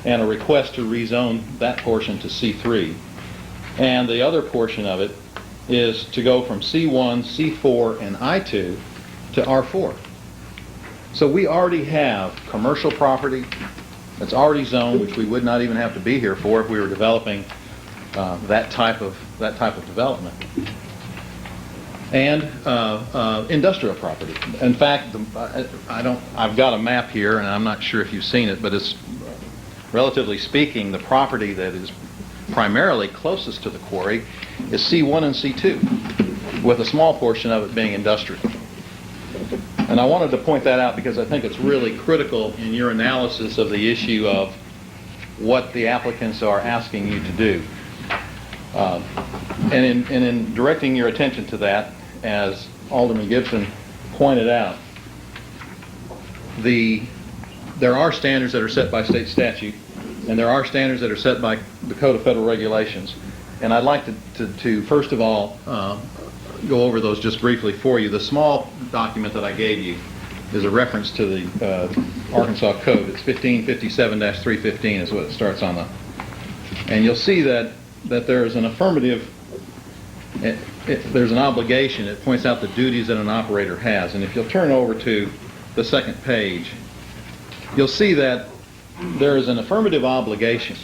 and a request to rezone that portion to C3. And the other portion of it is to go from C1, C4, and I2 to R4. So we already have commercial property that's already zoned, which we would not even have to be here for if we were developing that type of development, and industrial property. In fact, I've got a map here, and I'm not sure if you've seen it, but it's relatively speaking, the property that is primarily closest to the quarry is C1 and C2, with a small portion of it being industrial. And I wanted to point that out because I think it's really critical in your analysis of the issue of what the applicants are asking you to do. And in directing your attention to that, as Alderman Gibson pointed out, there are standards that are set by state statute, and there are standards that are set by the Code of Federal Regulations. And I'd like to first of all, go over those just briefly for you. The small document that I gave you is a reference to the Arkansas Code. It's 1557-315 is what it starts on. And you'll see that there is an affirmative, there's an obligation. It points out the duties that an operator has. And if you'll turn over to the second page, you'll see that there is an affirmative obligation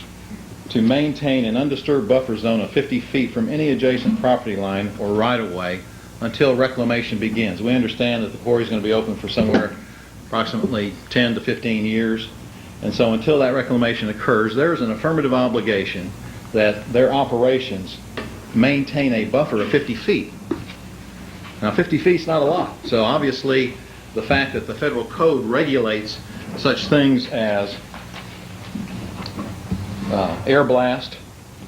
to maintain an undisturbed buffer zone of 50 feet from any adjacent property line or right-of-way until reclamation begins. We understand that the quarry is going to be open for somewhere approximately 10 to 15 years. And so until that reclamation occurs, there is an affirmative obligation that their operations maintain a buffer of 50 feet. Now 50 feet is not a lot. So obviously the fact that the federal code regulates such things as air blast,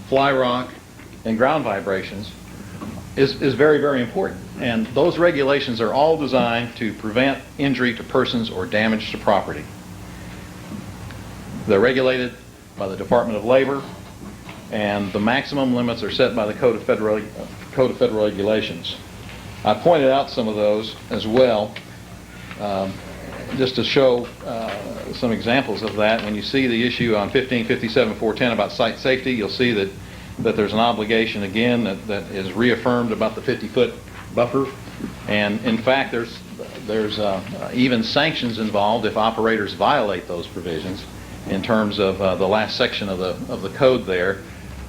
fly rock, and ground vibrations is very, very important. And those regulations are all designed to prevent injury to persons or damage to property. They're regulated by the Department of Labor, and the maximum limits are set by the Code of Federal Regulations. I pointed out some of those as well, just to show some examples of that. When you see the issue on 1557-410 about site safety, you'll see that there's an obligation again that is reaffirmed about the 50-foot buffer. And in fact, there's even sanctions involved if operators violate those provisions. In terms of the last section of the code there,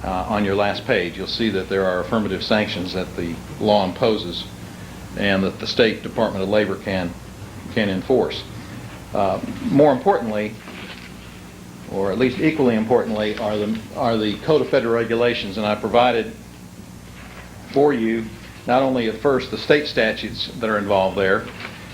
on your last page, you'll see that there are affirmative sanctions that the law imposes and that the State Department of Labor can enforce. More importantly, or at least equally importantly, are the Code of Federal Regulations, and I provided for you not only at first the state statutes that are involved there,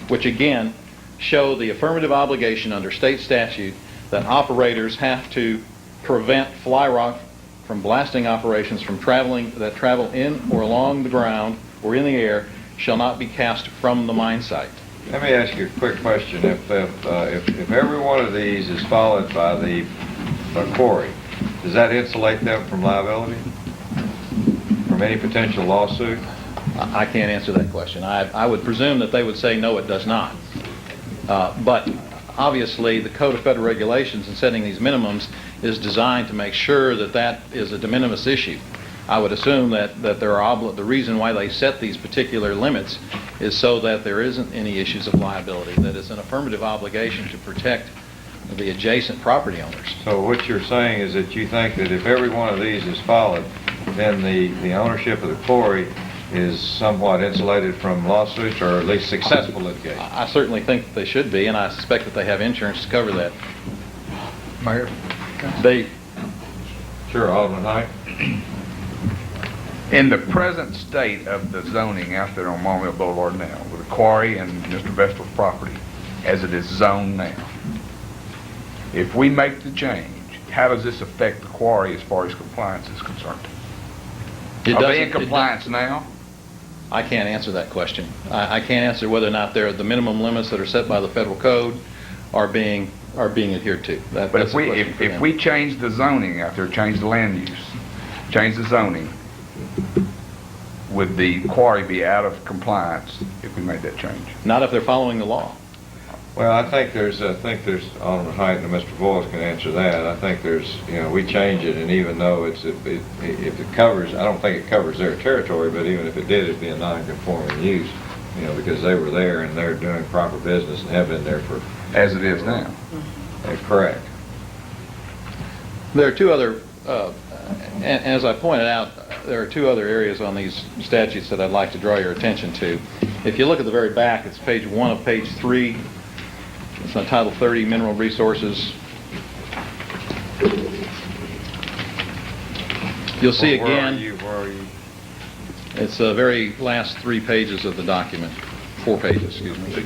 which again show the affirmative obligation under state statute that operators have to prevent fly rock from blasting operations from travel in or along the ground or in the air shall not be cast from the mine site. Let me ask you a quick question. If every one of these is followed by the quarry, does that insulate them from liability? From any potential lawsuit? I can't answer that question. I would presume that they would say no, it does not. But obviously, the Code of Federal Regulations in setting these minimums is designed to make sure that that is a de minimis issue. I would assume that the reason why they set these particular limits is so that there isn't any issues of liability, that it's an affirmative obligation to protect the adjacent property owners. So what you're saying is that you think that if every one of these is followed, then the ownership of the quarry is somewhat insulated from lawsuits, or at least successful litigation? I certainly think that they should be, and I suspect that they have insurance to cover that. Mayor? Sure, Alderman Height. In the present state of the zoning out there on Maumelle Boulevard now, with the quarry and Mr. Vestal's property, as it is zoned now, if we make the change, how does this affect the quarry as far as compliance is concerned? Are they in compliance now? I can't answer that question. I can't answer whether or not the minimum limits that are set by the federal code are being adhered to. But if we change the zoning out there, change the land use, change the zoning, would the quarry be out of compliance if we made that change? Not if they're following the law. Well, I think there's Alderman Height and Mr. Boyles can answer that. I think we change it, and even though if it covers, I don't think it covers their territory, but even if it did, it'd be a non-conforming use, because they were there and they're doing proper business and have been there for. As it is now. Correct. There are two other, as I pointed out, there are two other areas on these statutes that I'd like to draw your attention to. If you look at the very back, it's page 1 of page 3. It's on Title 30, Mineral Resources. You'll see Where are again, you? Where are you? it's the very last 3 pages of the document, 4 pages, excuse me.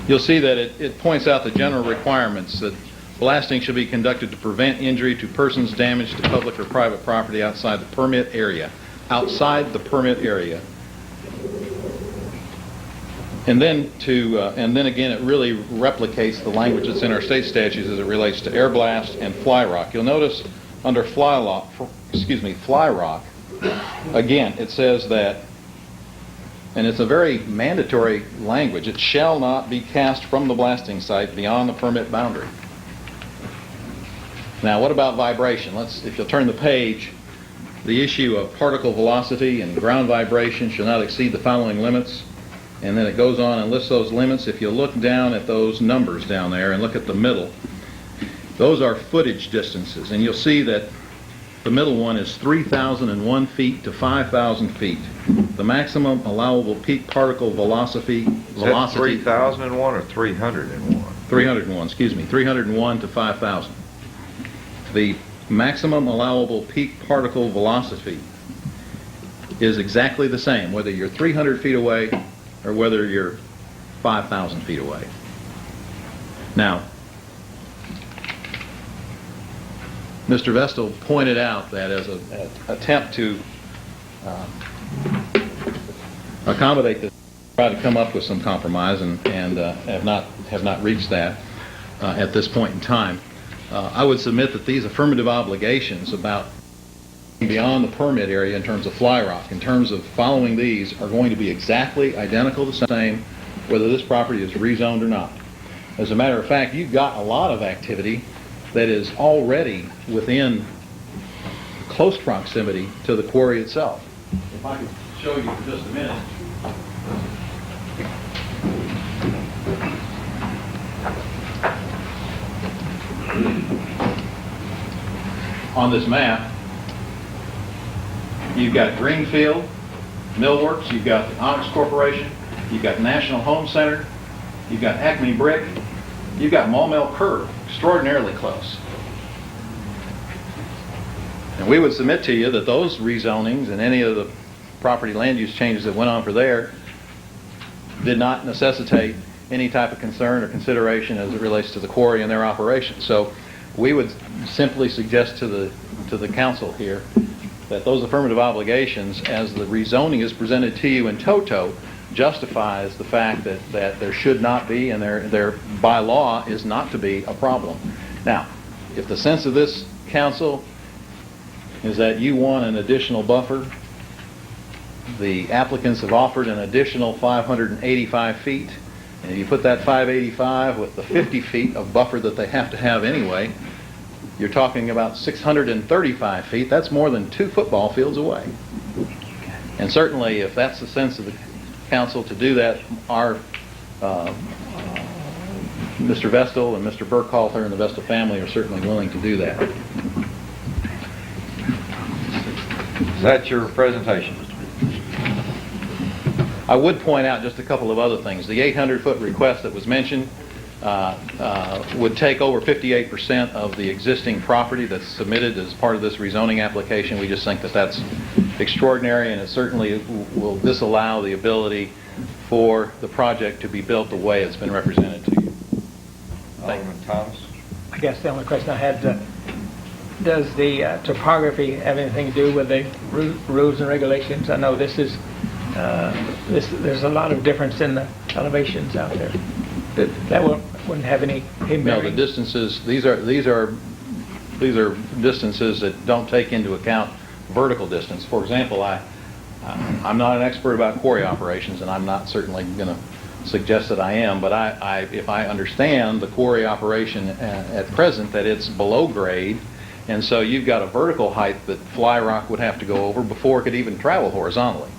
You'll see that it points out the general requirements that blasting should be conducted to prevent injury to persons, damage to public or private property outside the permit area. Outside the permit area. And then again, it really replicates the language that's in our state statutes as it relates to air blast and fly rock. You'll notice under fly rock, again, it says that, and it's a very mandatory language, it shall not be cast from the blasting site beyond the permit boundary. Now, what about vibration? If you'll turn the page, the issue of particle velocity and ground vibration shall not exceed the following limits. And then it goes on and lists those limits. If you look down at those numbers down there and look at the middle, those are footage distances. And you'll see that the middle one is 3,001 feet to 5,000 feet. The maximum allowable peak particle velocity... Is that 3,001 or 301? 301, excuse me, 301 to 5,000. The maximum allowable peak particle velocity is exactly the same, whether you're 300 feet away or whether you're 5,000 feet away. Now, Mr. Vestal pointed out that as an attempt to accommodate this, try to come up with some compromise, and have not reached that at this point in time. I would submit that these affirmative obligations about beyond the permit area in terms of fly rock, in terms of following these, are going to be exactly identical the same whether this property is rezoned or not. As a matter of fact, you've got a lot of activity that is already within close proximity to the quarry itself. If I could show you for just a minute. On this map, you've got Greenfield, Millworks, you've got the Onyx Corporation, you've got National Home Center, you've got Acme Brick, you've got Maumelle Curve, extraordinarily close. And we would submit to you that those rezonings and any of the property land use changes that went on for there did not necessitate any type of concern or consideration as it relates to the quarry and their operation. So we would simply suggest to the council here that those affirmative obligations, as the rezoning is presented to you in toto, justifies the fact that there should not be, and there by law is not to be, a problem. Now, if the sense of this council is that you want an additional buffer, the applicants have offered an additional 585 feet, and if you put that 585 with the 50 feet of buffer that they have to have anyway, you're talking about 635 feet. That's more than 2 football fields away. And certainly, if that's the sense of the council to do that, our Mr. Vestal and Mr. Burkhalter and the Vestal family are certainly willing to do that. Is that your presentation? I would point out just a couple of other things. The 800-foot request that was mentioned would take over 58% of the existing property that's submitted as part of this rezoning application. We just think that that's extraordinary, and it certainly will disallow the ability for the project to be built the way it's been represented to you. Alderman Thomas? I guess the only question I had, does the topography have anything to do with the rules and regulations? I know this is, there's a lot of difference in the elevations out there. That wouldn't have any bearing. No, the distances, these are distances that don't take into account vertical distance. For example, I'm not an expert about quarry operations, and I'm not certainly going to suggest that I am, but if I understand the quarry operation at present, that it's below grade, and so you've got a vertical height that fly rock would have to go over before it could even travel horizontally.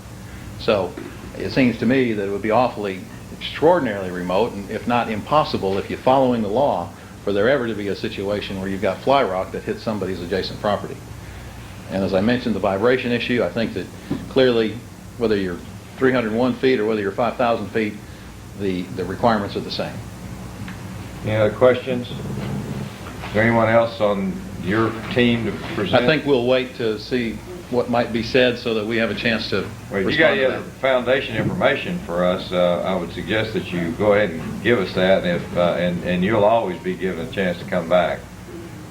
So it seems to me that it would be awfully extraordinarily remote, and if not impossible, if you're following the law, for there ever to be a situation where you've got fly rock that hits somebody's adjacent property. And as I mentioned, the vibration issue, I think that clearly, whether you're 301 feet or whether you're 5,000 feet, the requirements are the same. Any other questions? Is there anyone else on your team to present? I think we'll wait to see what might be said so that we have a chance to Well, if you got respond any to other that. foundation information for us, I would suggest that you go ahead and give us that, and if, and you'll always be given a chance to come back.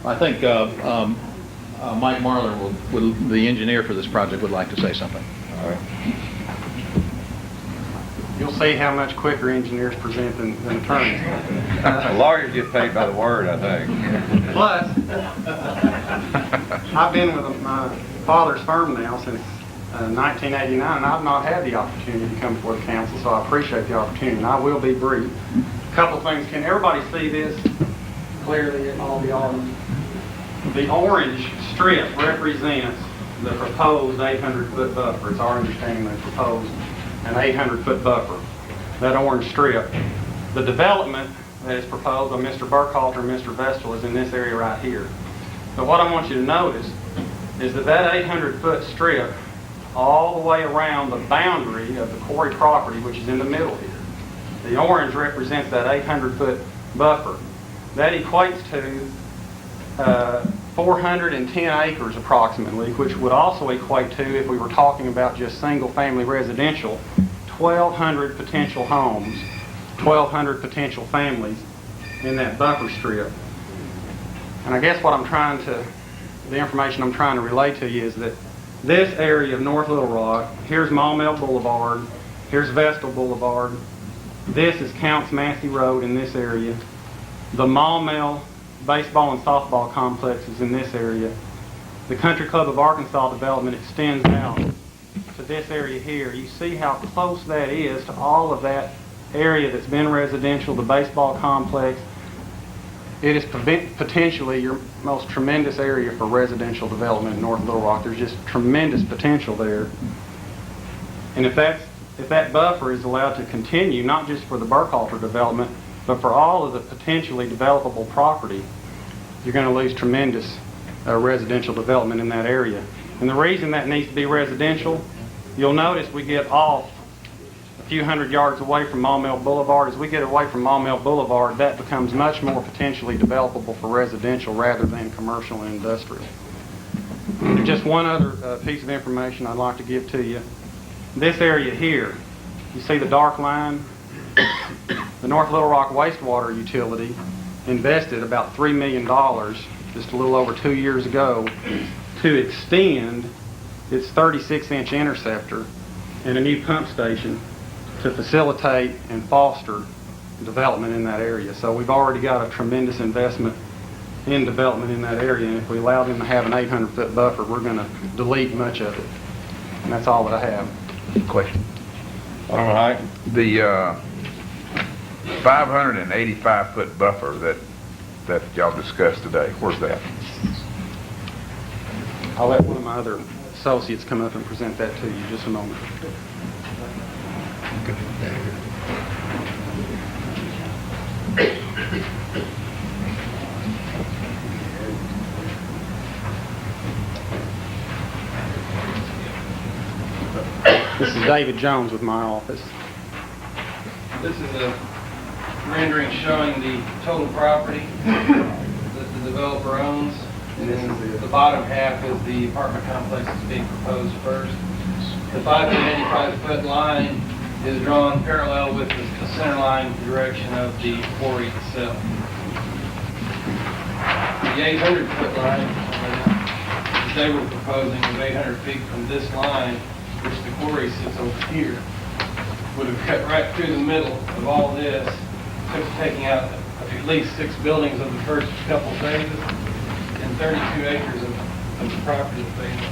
I think Mike Marler, the engineer for this project, would like to say something. All right. You'll see how much quicker engineers present than attorneys. Lawyers get paid by the word, I think. Plus, I've been with my father's firm now since 1989, and I've not had the opportunity to come before the council, so I appreciate the opportunity, and I will be brief. A couple things. Can everybody see this clearly in all the audience? The orange strip represents the proposed 800-foot buffer. It's our understanding they proposed an 800-foot buffer, that orange strip. The development that is proposed by Mr. Burkhalter and Mr. Vestal is in this area right here. But what I want you to notice is that that 800-foot strip all the way around the boundary of the quarry property, which is in the middle here. The orange represents that 800-foot buffer. That equates to 410 acres approximately, which would also equate to, if we were talking about just single-family residential, 1,200 potential homes, 1,200 potential families in that buffer strip. And I guess the information I'm trying to relay to you is that this area of North Little Rock, here's Maumelle Boulevard, here's Vestal Boulevard, this is Counts Massey Road in this area, the Maumelle baseball and softball complexes in this area. The Country Club of Arkansas development extends out to this area here. You see how close that is to all of that area that's been residential, the baseball complex. It is potentially your most tremendous area for residential development in North Little Rock. There's just tremendous potential there. And if that buffer is allowed to continue, not just for the Burkhalter development, but for all of the potentially developable property, you're going to lose tremendous residential development in that area. And the reason that needs to be residential, you'll notice we get off a few hundred yards away from Maumelle Boulevard. As we get away from Maumelle Boulevard, that becomes much more potentially developable for residential rather than commercial and industrial. And just one other piece of information I'd like to give to you. This area here, you see the dark line? The North Little Rock wastewater utility invested about $3 million just a little over 2 years ago to extend its 36-inch interceptor and a new pump station to facilitate and foster development in that area. So we've already got a tremendous investment in development in that area, and if we allow them to have an 800-foot buffer, we're going to delete much of it. And that's all that I have. Question. All right. The 585-foot buffer that y'all discussed today, where's that? I'll let one of my other associates come up and present that to you just a moment. This is David Jones with my office. This is a rendering showing the total property that the developer owns. And then the bottom half is the apartment complex that's being proposed first. The 585-foot line is drawn parallel with the center line direction of the quarry itself. The 800-foot line that they were proposing of 800 feet from this line, which the quarry sits over here, would have cut right through the middle of all this, taking out at least 6 buildings of the first couple phases and 32 acres of the property phase.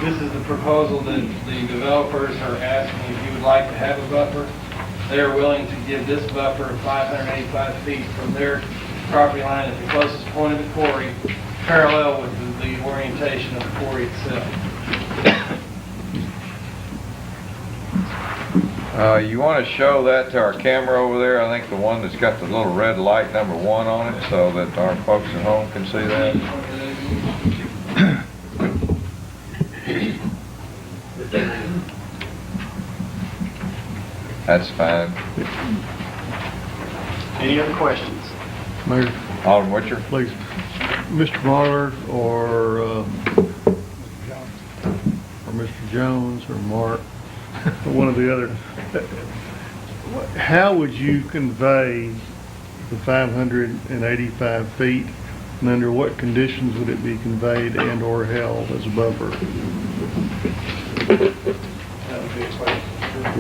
This is the proposal that the developers are asking if you would like to have a buffer. They are willing to give this buffer of 585 feet from their property line at the closest point of the quarry, parallel with the orientation of the quarry itself. You want to show that to our camera over there? I think the one that's got the little red light number 1 on it, so that our folks at home can see that. That's fine. Any other questions? Mayor, Alderman Witcher? please. Mr. Barnard or Mr. Jones or Mark, or one of the other, how would you convey the 585 feet, and under what conditions would it be conveyed and or held as a buffer?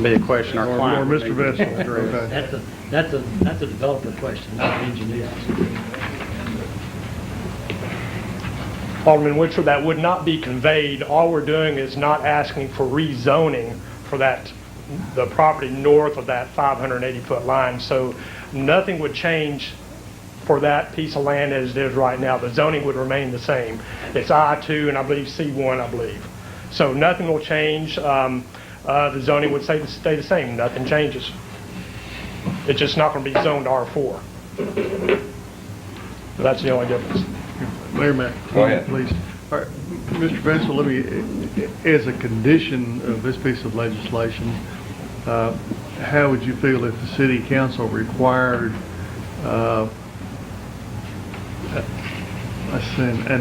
Be a question our Or client. Mr. Vessel? Okay. That's a developer question, not an engineer. Alderman Witcher, that would not be conveyed. All we're doing is not asking for rezoning for the property north of that 580-foot line. So nothing would change for that piece of land as it is right now. The zoning would remain the same. It's I-2 and I believe C1, I believe. So nothing will change. The zoning would stay the same. Nothing changes. It's just not going to be zoned R4. That's the only difference. Mayor Mack, Go ahead. please. All right, Mr. Vessel, let me, as a condition of this piece of legislation, how would you feel if the city council required an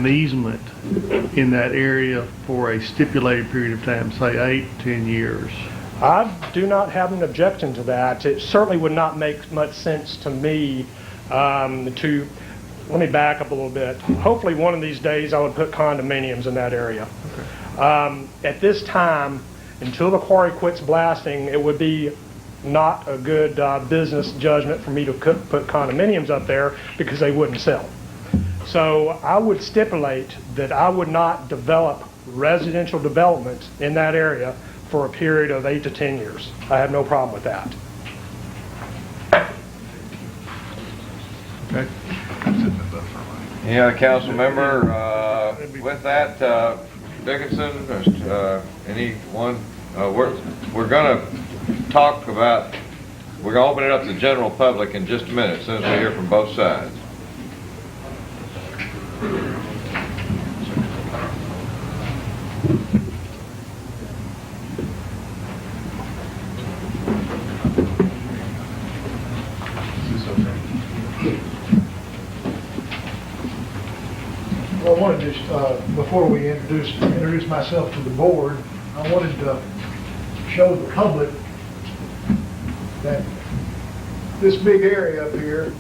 easement in that area for a stipulated period of time, say 8, 10 years? I do not have an objection to that. It certainly would not make much sense to me let me back up a little bit. Hopefully one of these days I would put condominiums in that area. Okay. At this time, until the quarry quits blasting, it would be not a good business judgment for me to put condominiums up there because they wouldn't sell. So I would stipulate that I would not develop residential development in that area for a period of 8 to 10 years. I have no problem with that. Okay. Any other council member? With that, Dickinson, anyone? We're going to talk about, we're going to open it up to the general public in just a minute, as soon as we hear from both sides. Well, I wanted to, before we introduce myself to the board, I wanted to show the public that this big area up here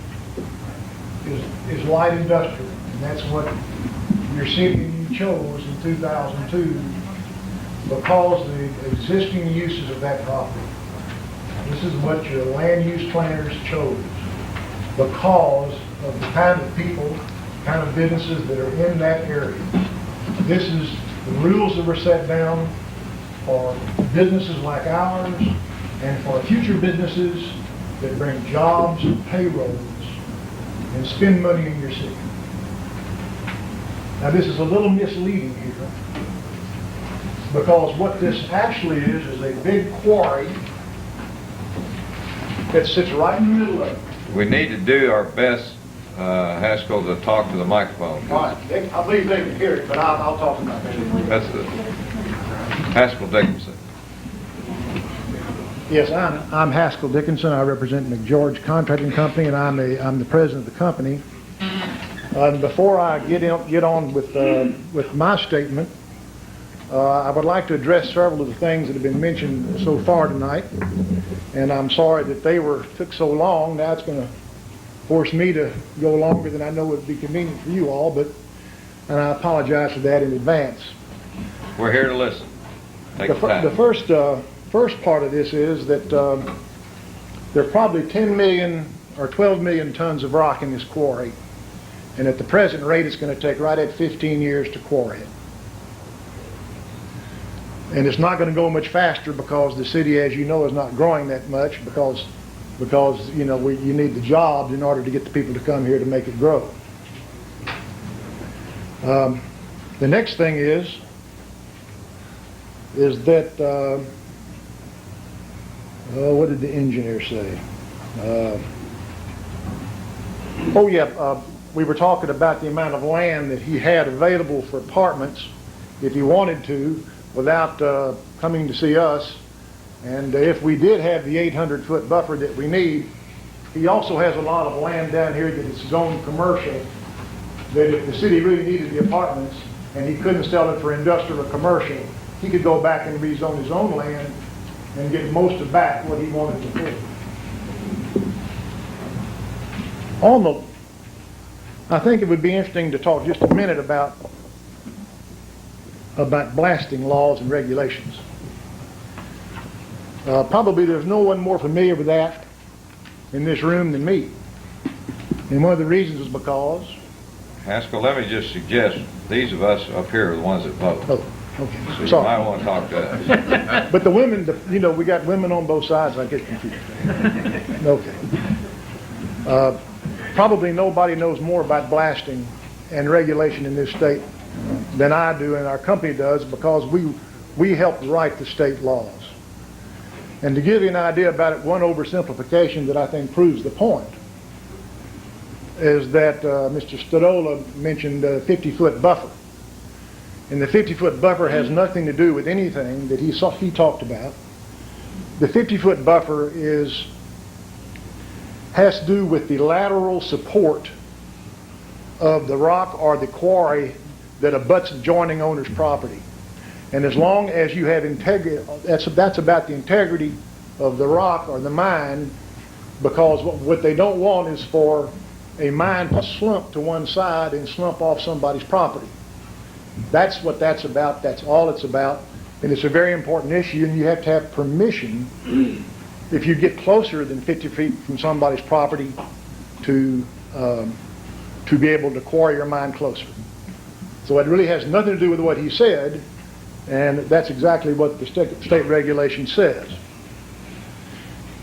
is light industrial, and that's what your city chose in 2002 because the existing uses of that property. This is what your land use planners chose because of the kind of people, kind of businesses that are in that area. This is the rules that were set down for businesses like ours and for future businesses that bring jobs and payrolls and spend money in your city. Now this is a little misleading here because what this actually is a big quarry that sits right in the middle of it. We need to do our best, Haskell, to talk to the microphone. All right, I believe they can hear it, but I'll talk about that. That's the Haskell Dickinson. Yes, I'm Haskell Dickinson. I represent McGeorge Contracting Company, and I'm the president of the company. Before I get on with my statement, I would like to address several of the things that have been mentioned so far tonight, and I'm sorry that they took so long. Now it's going to force me to go longer than I know would be convenient for you all, and I apologize for that in advance. We're here to listen. Take your time. The first part of this is that there are probably 10 million or 12 million tons of rock in this quarry, and at the present rate it's going to take right at 15 years to quarry it. And it's not going to go much faster because the city, as you know, is not growing that much because you know you need the jobs in order to get the people to come here to make it grow. The next thing is that what did the engineer say? We were talking about the amount of land that he had available for apartments if he wanted to without coming to see us. And if we did have the 800-foot buffer that we need, he also has a lot of land down here that is zoned commercial that if the city really needed the apartments and he couldn't sell it for industrial or commercial, he could go back and rezone his own land and get most of back what he wanted before. I think it would be interesting to talk just a minute about blasting laws and regulations. Probably there's no one more familiar with that in this room than me. And one of the reasons is because... Haskell, let me just suggest, these of us up here are the ones that vote. Oh, okay. So you Sorry. might want to talk to us. But the women, we got women on both sides, I get confused. Okay. Probably nobody knows more about blasting and regulation in this state than I do and our company does, because we helped write the state laws. And to give you an idea about it, one oversimplification that I think proves the point is that Mr. Stodola mentioned a 50-foot buffer. And the 50-foot buffer has nothing to do with anything that he talked about. The 50-foot buffer has to do with the lateral support of the rock or the quarry that abuts the adjoining owner's property. And as long as you have integrity, that's about the integrity of the rock or the mine, because what they don't want is for a mine to slump to one side and slump off somebody's property. That's what that's about. That's all it's about. And it's a very important issue, and you have to have permission if you get closer than 50 feet from somebody's property to be able to quarry your mine closer. So it really has nothing to do with what he said, and that's exactly what the state regulation says.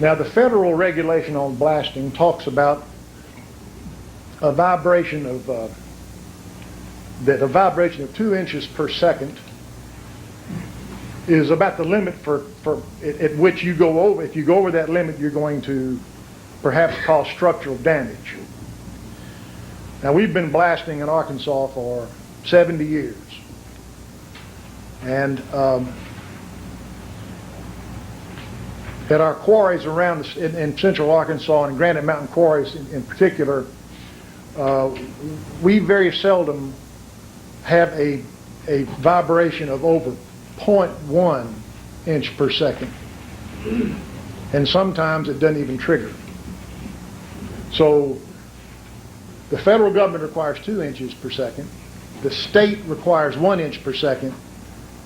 Now, the federal regulation on blasting talks about a vibration of 2 inches per second is about the limit at which you go over. If you go over that limit, you're going to perhaps cause structural damage. Now, we've been blasting in Arkansas for 70 years. And at our quarries around in central Arkansas and Granite Mountain quarries in particular, we very seldom have a vibration of over 0.1 inch per second. And sometimes it doesn't even trigger. So the federal government requires 2 inches per second. The state requires 1 inch per second.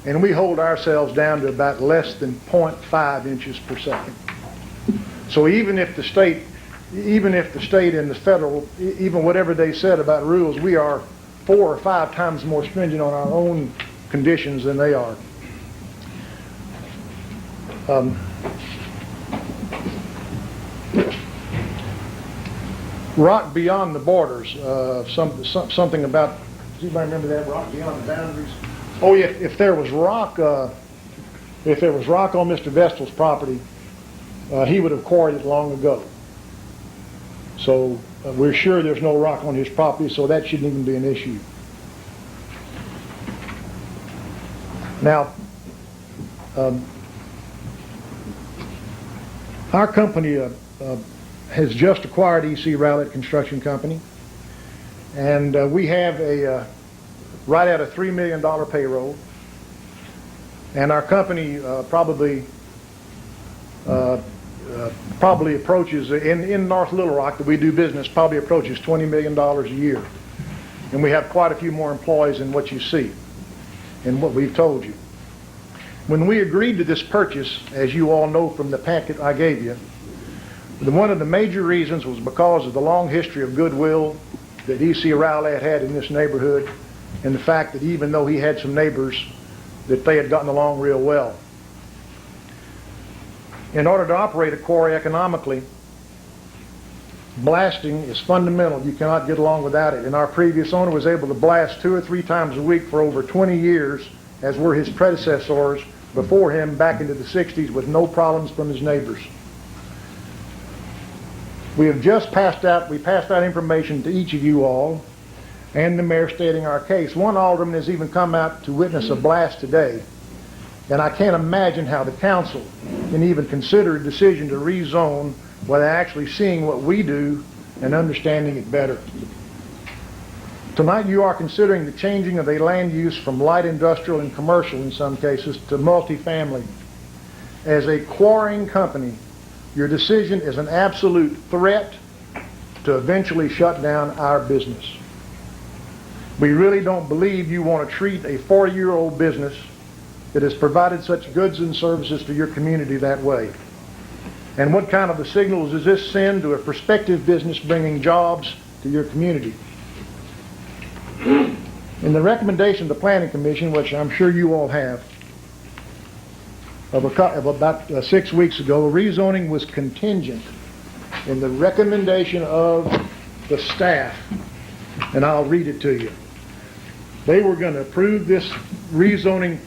And we hold ourselves down to about less than 0.5 inches per second. So even if the state and the federal, even whatever they said about rules, we are 4 or 5 times more stringent on our own conditions than they are. Rock beyond the borders, something about, does anybody remember that, rock beyond the boundaries? Oh yeah, if there was rock on Mr. Vestal's property, he would have quarried it long ago. So we're sure there's no rock on his property, so that shouldn't even be an issue. Now, our company has just acquired E.C. Rowlett Construction Company, and we have right at a $3 million payroll, and our company probably approaches, in North Little Rock that we do business, probably approaches $20 million a year. And we have quite a few more employees than what you see and what we've told you. When we agreed to this purchase, as you all know from the packet I gave you, one of the major reasons was because of the long history of goodwill that E.C. Rowlett had in this neighborhood, and the fact that even though he had some neighbors, that they had gotten along real well. In order to operate a quarry economically, blasting is fundamental. You cannot get along without it. And our previous owner was able to blast 2 or 3 times a week for over 20 years, as were his predecessors before him back into the 60s, with no problems from his neighbors. We have just passed out information to each of you all and the mayor stating our case. One alderman has even come out to witness a blast today. And I can't imagine how the council can even consider a decision to rezone without actually seeing what we do and understanding it better. Tonight you are considering the changing of a land use from light industrial and commercial in some cases to multifamily. As a quarrying company, your decision is an absolute threat to eventually shut down our business. We really don't believe you want to treat a 40-year-old business that has provided such goods and services to your community that way. And what kind of a signal does this send to a prospective business bringing jobs to your community? In the recommendation of the Planning Commission, which I'm sure you all have, of about 6 weeks ago, rezoning was contingent in the recommendation of the staff, and I'll read it to you. They were going to approve this rezoning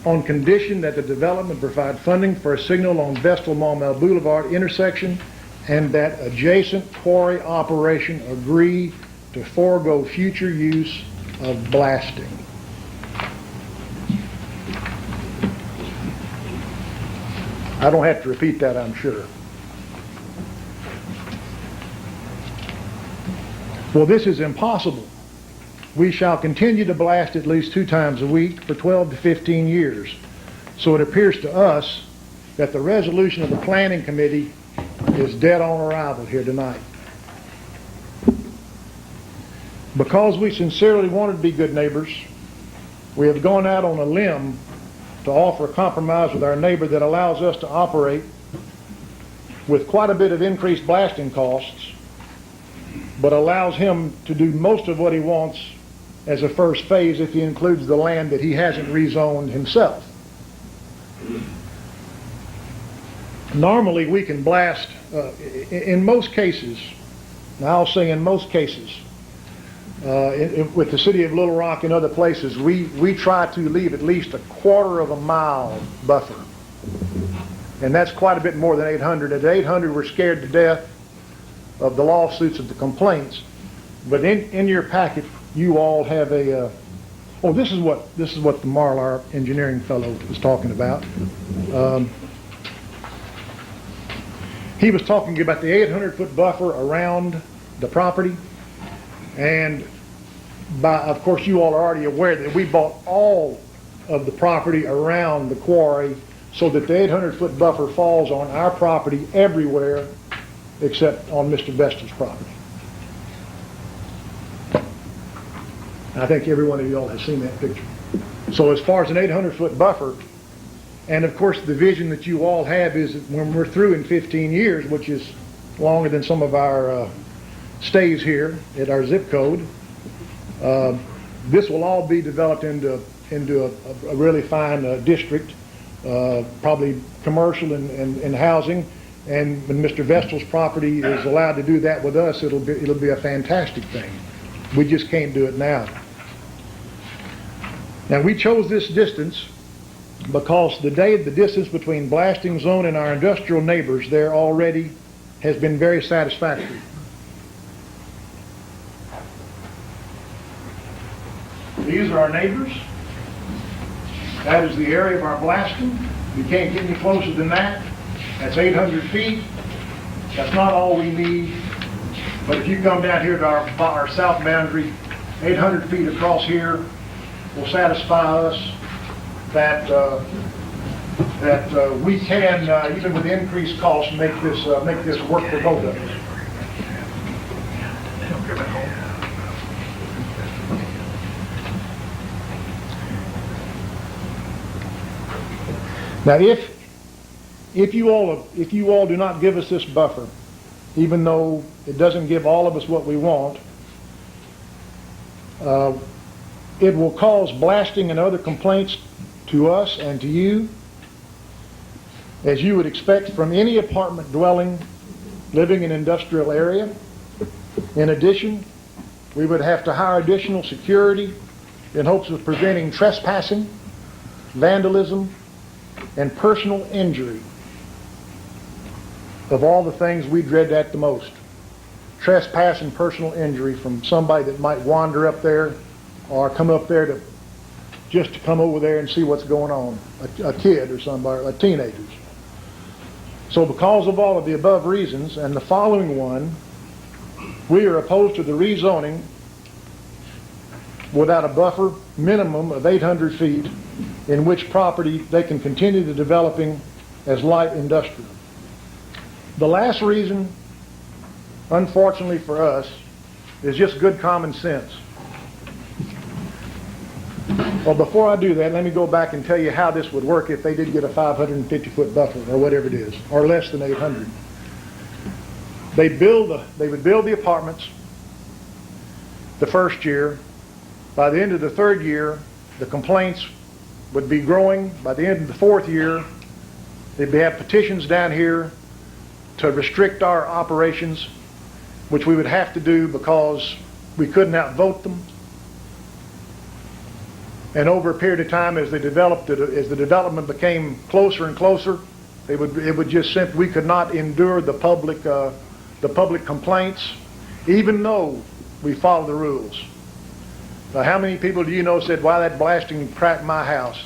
on condition that the development provide funding for a signal on Vestal-Maumelle Boulevard intersection and that adjacent quarry operation agree to forego future use of blasting. I don't have to repeat that, I'm sure. Well, this is impossible. We shall continue to blast at least 2 times a week for 12 to 15 years. So it appears to us that the resolution of the Planning Committee is dead on arrival here tonight. Because we sincerely wanted to be good neighbors, we have gone out on a limb to offer a compromise with our neighbor that allows us to operate with quite a bit of increased blasting costs, but allows him to do most of what he wants as a first phase if he includes the land that he hasn't rezoned himself. Normally we can blast, in most cases, and I'll say in most cases, with the city of Little Rock and other places, we try to leave at least 1/4 mile buffer. And that's quite a bit more than 800. At 800, we're scared to death of the lawsuits, of the complaints. But in your packet, you all have a, this is what the Marlar engineering fellow was talking about. He was talking about the 800-foot buffer around the property. And of course, you all are already aware that we bought all of the property around the quarry so that the 800-foot buffer falls on our property everywhere except on Mr. Vestal's property. I think every one of you all has seen that picture. So as far as an 800-foot buffer, and of course the vision that you all have is that when we're through in 15 years, which is longer than some of our stays here at our zip code, this will all be developed into a really fine district, probably commercial and housing. And when Mr. Vestal's property is allowed to do that with us, it'll be a fantastic thing. We just can't do it now. Now we chose this distance because the distance between blasting zone and our industrial neighbors there already has been very satisfactory. These are our neighbors. That is the area of our blasting. You can't get any closer than that. That's 800 feet. That's not all we need. But if you come down here to our south boundary, 800 feet across here will satisfy us that we can, even with increased costs, make this work for both of us. Now, if you all do not give us this buffer, even though it doesn't give all of us what we want, it will cause blasting and other complaints to us and to you, as you would expect from any apartment dwelling living in an industrial area. In addition, we would have to hire additional security in hopes of preventing trespassing, vandalism, and personal injury. Of all the things we dread that the most, trespass and personal injury from somebody that might wander up there or come up there to come over there and see what's going on, a kid or somebody, teenagers. So because of all of the above reasons and the following one, we are opposed to the rezoning without a buffer minimum of 800 feet in which property they can continue the developing as light industrial. The last reason, unfortunately for us, is just good common sense. Well, before I do that, let me go back and tell you how this would work if they did get a 550-foot buffer, or whatever it is, or less than 800. They would build the apartments the first year. By the end of the third year, the complaints would be growing. By the end of the fourth year, they'd have petitions down here to restrict our operations, which we would have to do because we couldn't outvote them. And over a period of time, as the development became closer and closer, it would just simply, we could not endure the public complaints, even though we followed the rules. Now, how many people do you know said, "Why that blasting cracked my house"?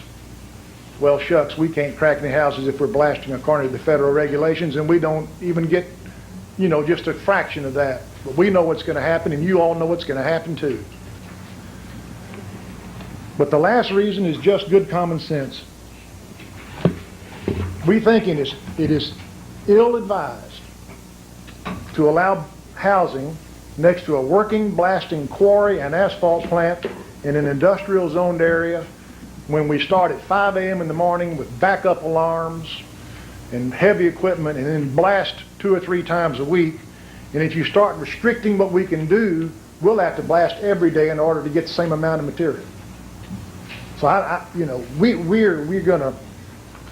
Well, shucks, we can't crack any houses if we're blasting according to the federal regulations, and we don't even get, just a fraction of that. But we know what's going to happen, and you all know what's going to happen too. But the last reason is just good common sense. We think it is ill-advised to allow housing next to a working blasting quarry and asphalt plant in an industrial zoned area when we start at 5 a.m. in the morning with backup alarms and heavy equipment, and then blast 2 or 3 times a week. And if you start restricting what we can do, we'll have to blast every day in order to get the same amount of material. So we're gonna,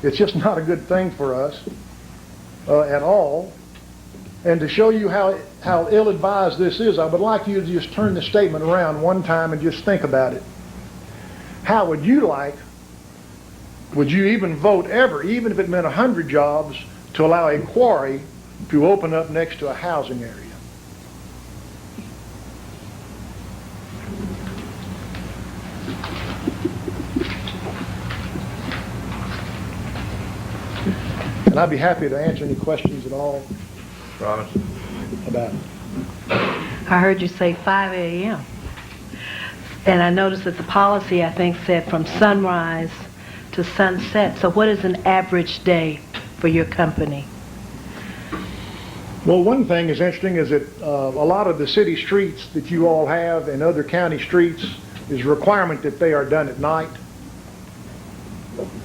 it's just not a good thing for us at all. And to show you how ill-advised this is, I would like you to just turn the statement around one time and just think about it. How would you even vote ever, even if it meant 100 jobs, to allow a quarry to open up next to a housing area? And I'd be happy to answer any questions at all about it. I heard you say 5 a.m. And I noticed that the policy, I think, said from sunrise to sunset. So what is an average day for your company? Well, one thing is interesting is that a lot of the city streets that you all have and other county streets is a requirement that they are done at night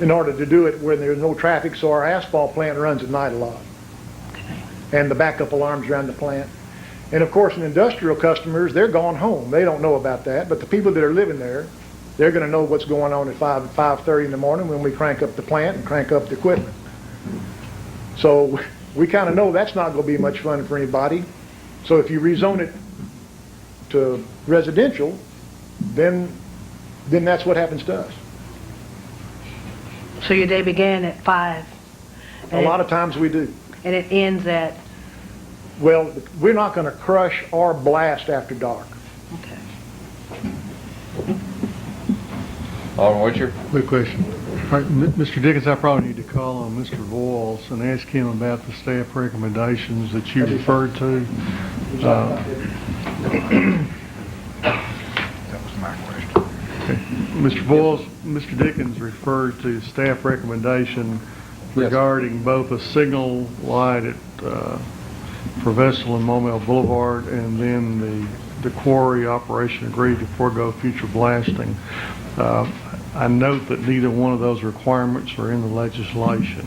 in order to do it where there's no traffic, so our asphalt plant runs at night a lot. Okay. And the backup alarms around the plant. And of course, in industrial customers, they're gone home. They don't know about that, but the people that are living there, they're going to know what's going on at 5:30 in the morning when we crank up the plant and crank up the equipment. So we kind of know that's not going to be much fun for anybody. So if you rezone it to residential, then that's what happens to us. So your day began at 5? A lot of times we do. And it ends at? Well, we're not going to crush or blast after dark. Okay. Alderman Witcher? Quick question. All right, Mr. Dickens, I probably need to call on Mr. Voiles and ask him about the staff recommendations that you referred to. That was my question. Mr. Voiles, Mr. Dickens referred to staff recommendation regarding both a signal light at for Vestal and Momel Boulevard, and then the quarry operation agreed to forego future blasting. I note that neither one of those requirements are in the legislation.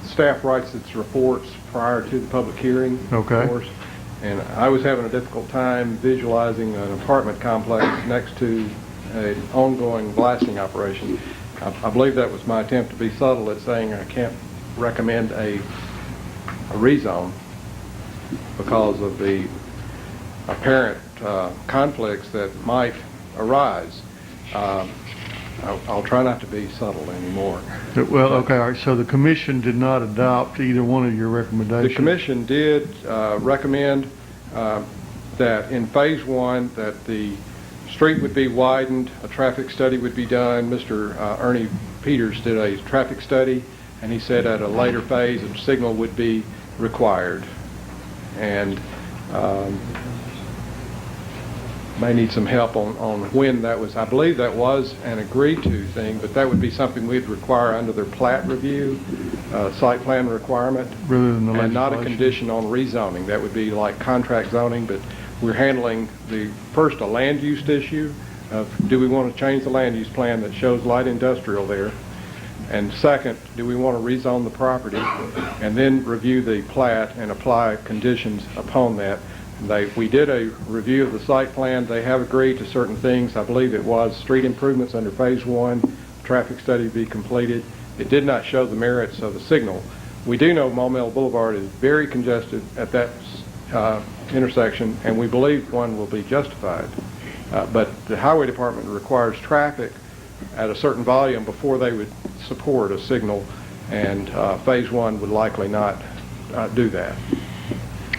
Staff writes its reports prior to the public hearing, Okay. of course, and I was having a difficult time visualizing an apartment complex next to an ongoing blasting operation. I believe that was my attempt to be subtle at saying I can't recommend a rezone because of the apparent conflicts that might arise. I'll try not to be subtle anymore. Well, okay, all right, so the commission did not adopt either one of your recommendations? The commission did recommend that in phase 1 that the street would be widened, a traffic study would be done. Mr. Ernie Peters did a traffic study, and he said at a later phase a signal would be required. And may need some help on when that was. I believe that was an agreed-to thing, but that would be something we'd require under their plat review, site plan requirement, Rather than the and not a legislation. condition on rezoning. That would be like contract zoning, but we're handling first a land use issue of do we want to change the land use plan that shows light industrial there? And second, do we want to rezone the property? And then review the plat and apply conditions upon that. We did a review of the site plan. They have agreed to certain things. I believe it was street improvements under phase 1, traffic study be completed. It did not show the merits of the signal. We do know Maumelle Boulevard is very congested at that intersection, and we believe one will be justified. But the highway department requires traffic at a certain volume before they would support a signal, and phase 1 would likely not do that.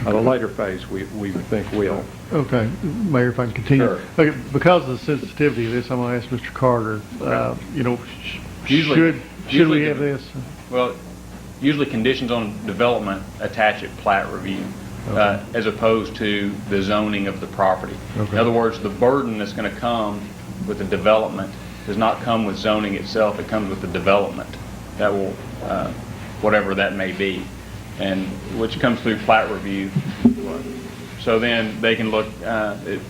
At a later phase, we would think will. Okay, Mayor, if I can continue. Sure. Okay, because of the sensitivity of this, I'm going to ask Mr. Carter, Usually- should we have this? Well, usually conditions on development attach at plat review, as opposed to the zoning of the property. Okay. In other words, the burden that's going to come with the development does not come with zoning itself, it comes with the development. That will, whatever that may be, and which comes through plat review. So then they can look, it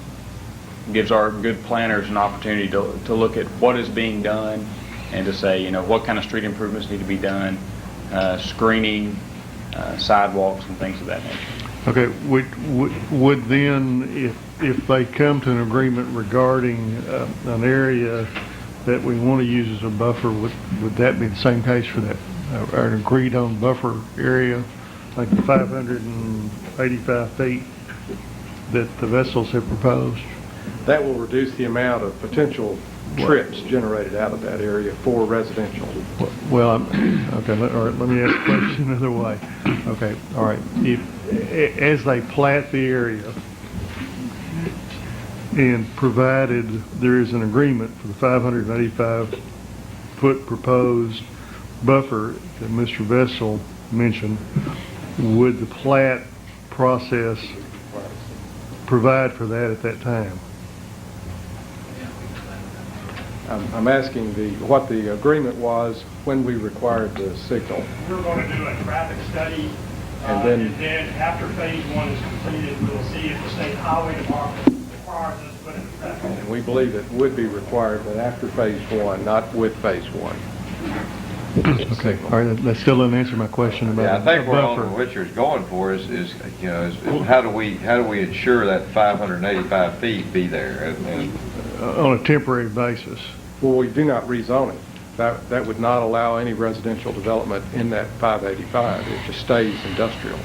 gives our good planners an opportunity to look at what is being done and to say, what kind of street improvements need to be done, screening, sidewalks and things of that nature. Okay, would then, if they come to an agreement regarding an area that we want to use as a buffer, would that be the same case for that, an agreed-on buffer area, like the 585 feet that the vessels have proposed? That will reduce the amount of potential trips generated out of that area for residential. Well, okay, all right, let me ask the question another way. Okay, all right. As they plat the area, and provided there is an agreement for the 585-foot proposed buffer that Mr. Vessel mentioned, would the plat process provide for that at that time? I'm asking what the agreement was when we required the signal. We're going to do a traffic study, And then- after phase 1 is completed, we'll see if the state highway department requires us to put in traffic. And we believe it would be required, but after phase 1, not with phase 1. Okay, all right, that still doesn't answer my question about Yeah, I think a where buffer. Alderman Witcher's going for is how do we ensure that 585 feet be there? And On a temporary basis. Well, we do not rezone it. That would not allow any residential development in that 585. It just stays industrial.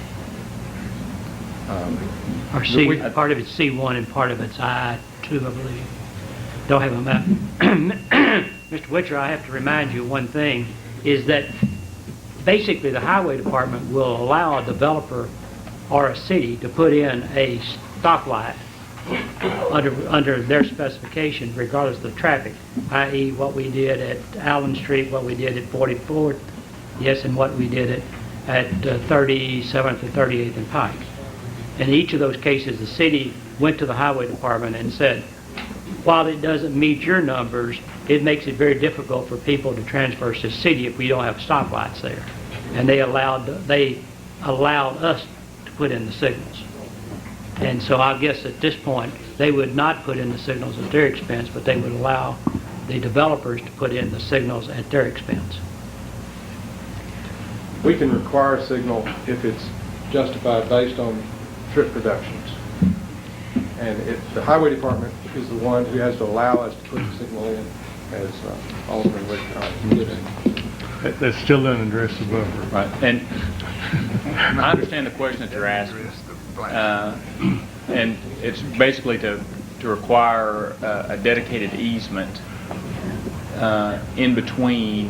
Or part of it's C1 and part of it's I2, I believe. Don't have a map. Mr. Witcher, I have to remind you of one thing, is that basically the highway department will allow a developer or a city to put in a stoplight under their specification regardless of traffic, i.e. what we did at Allen Street, what we did at 44th, yes, and what we did at 37th and 38th and Pike. In each of those cases, the city went to the highway department and said, while it doesn't meet your numbers, it makes it very difficult for people to transverse the city if we don't have stoplights there. And they allowed us to put in the signals. And so I guess at this point, they would not put in the signals at their expense, but they would allow the developers to put in the signals at their expense. We can require a signal if it's justified based on trip reductions. And the highway department is the one who has to allow us to put the signal in, as Alderman Whitcomb did. That still doesn't address the buffer. Right, and I understand the question that you're asking. And it's basically to require a dedicated easement in between.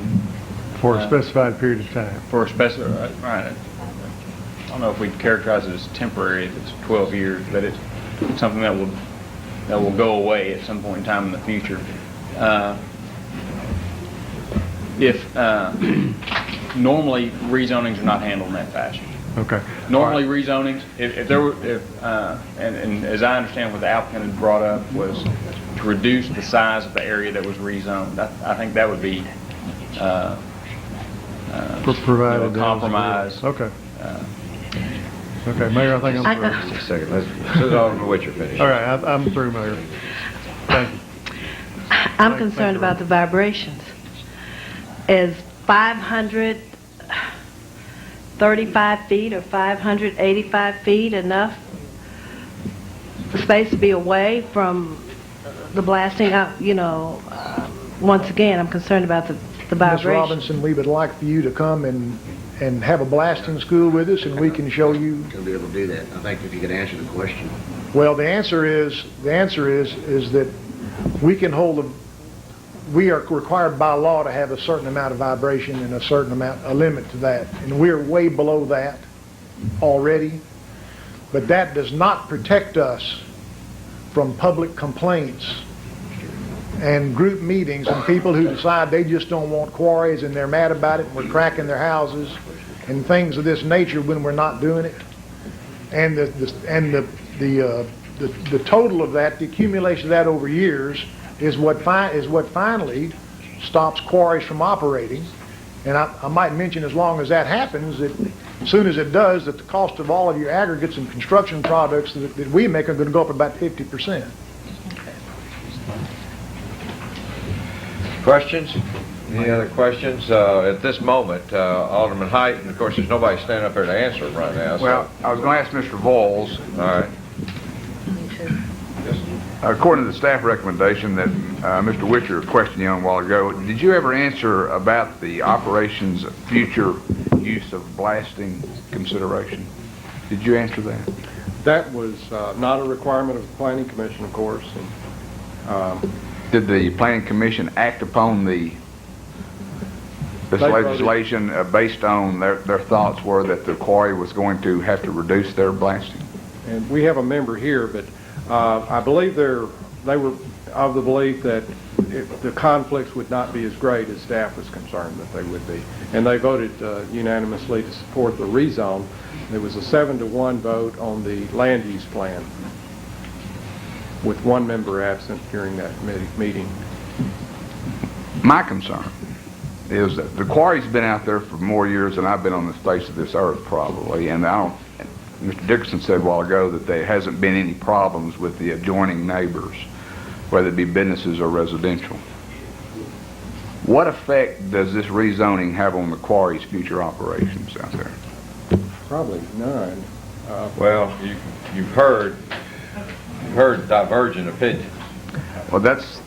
For a specified period of time. For a specified, right. I don't know if we'd characterize it as temporary if it's 12 years, but it's something that will go away at some point in time in the future. If normally rezonings are not handled in that fashion. Okay. Normally rezonings, if there were, and as I understand what the applicant had brought up was to reduce the size of the area that was rezoned. I think that would be Provided. a compromise. Okay. Okay, Mayor, I think I'm through. Just a second, let's Alderman Witcher finish. All right, I'm through, Mayor. Thank you. I'm concerned about the vibrations. Is 535 feet or 585 feet enough space to be away from the blasting out, once again, I'm concerned about the Ms. vibration. Robinson, we would like for you to come and have a blasting school with us, and we can show you. Going to be able to do that. I think if you could answer the question. Well, the answer is that we are required by law to have a certain amount of vibration and a limit to that, and we're way below that already. But that does not protect us from public complaints and group meetings and people who decide they just don't want quarries and they're mad about it and we're cracking their houses and things of this nature when we're not doing it. And the total of that, the accumulation of that over years, is what finally stops quarries from operating. And I might mention, as long as that happens, that as soon as it does, that the cost of all of your aggregates and construction products that we make are going to go up about 50%. Questions? Any other questions? At this moment, Alderman Height, and of course, there's nobody standing up there to answer them right now. So. Well, I was going to ask Mr. Voyles. All right. According to the staff recommendation that Mr. Witcher questioned you on a while ago, did you ever answer about the operations future use of blasting consideration? Did you answer that? That was not a requirement of the Planning Commission, of course. And, did the Planning Commission act upon this legislation based on their thoughts were that the quarry was going to have to reduce their blasting? And we have a member here, but I believe they were of the belief that the conflicts would not be as great as staff was concerned that they would be. And they voted unanimously to support the rezone. There was a 7-1 vote on the land use plan, with one member absent during that meeting. My concern is that the quarry's been out there for more years than I've been on the face of this earth, probably, and Mr. Dickerson said a while ago that there hasn't been any problems with the adjoining neighbors, whether it be businesses or residential. What effect does this rezoning have on the quarry's future operations out there? Probably none. Well, you've heard divergent opinions. Well, that's,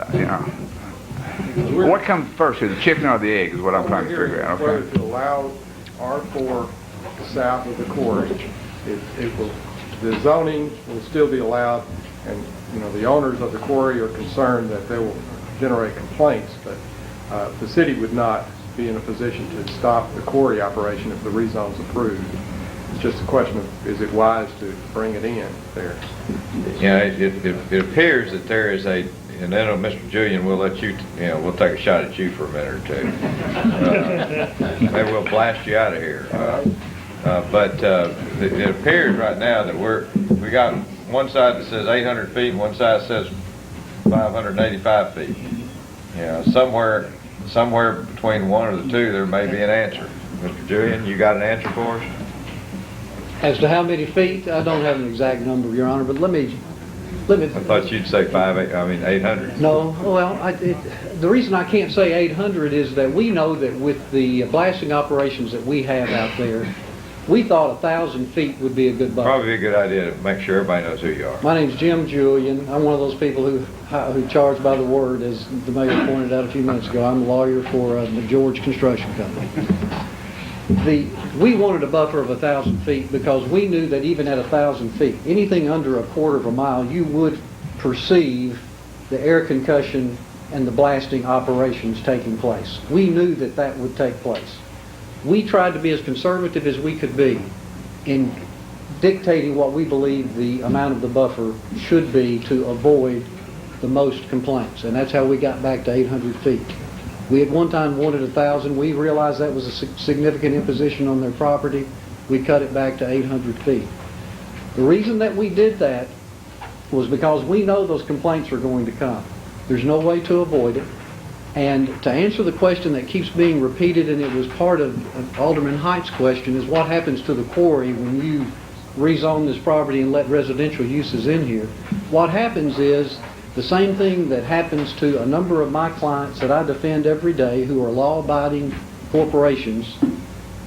what comes first here, the chicken or the egg is what I'm trying to figure out. Whether to allow R4 south of the quarry, the zoning will still be allowed, and the owners of the quarry are concerned that they will generate complaints, but the city would not be in a position to stop the quarry operation if the rezone's approved. It's just a question of, is it wise to bring it in there? Yeah, it appears that there is and then Mr. Julian, we'll let you, we'll take a shot at you for a minute or two. Maybe we'll blast you out of here. But it appears right now that we got one side that says 800 feet and one side says 585 feet. Somewhere between one or the two there may be an answer. Mr. Julian, you got an answer for us? As to how many feet, I don't have an exact number, Your Honor, but let me. I thought you'd say 800. No, well, the reason I can't say 800 is that we know that with the blasting operations that we have out there, we thought 1,000 feet would be a good buffer. Probably a good idea to make sure everybody knows who you are. My name's Jim Julian. I'm one of those people who charge by the word, as the mayor pointed out a few minutes ago. I'm a lawyer for the George Construction Company. We wanted a buffer of 1,000 feet because we knew that even at 1,000 feet, anything under a quarter of a mile, you would perceive the air concussion and the blasting operations taking place. We knew that that would take place. We tried to be as conservative as we could be in dictating what we believe the amount of the buffer should be to avoid the most complaints, and that's how we got back to 800 feet. We at one time wanted 1,000. We realized that was a significant imposition on their property, we cut it back to 800 feet. The reason that we did that was because we know those complaints are going to come. There's no way to avoid it. And to answer the question that keeps being repeated, and it was part of Alderman Height's question, is what happens to the quarry when you rezone this property and let residential uses in here? What happens is the same thing that happens to a number of my clients that I defend every day who are law-abiding corporations.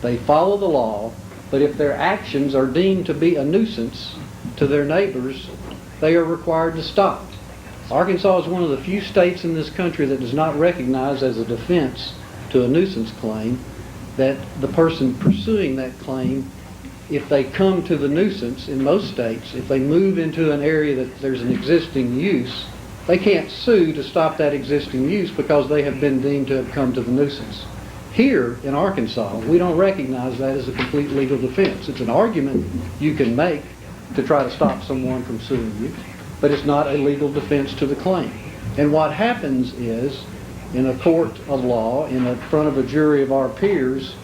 They follow the law, but if their actions are deemed to be a nuisance to their neighbors, they are required to stop. Arkansas is one of the few states in this country that does not recognize as a defense to a nuisance claim that the person pursuing that claim, if they come to the nuisance in most states, if they move into an area that there's an existing use, they can't sue to stop that existing use because they have been deemed to have come to the nuisance. Here in Arkansas, we don't recognize that as a complete legal defense. It's an argument you can make to try to stop someone from suing you, but it's not a legal defense to the claim. And what happens is, in a court of law, in front of a jury of our peers,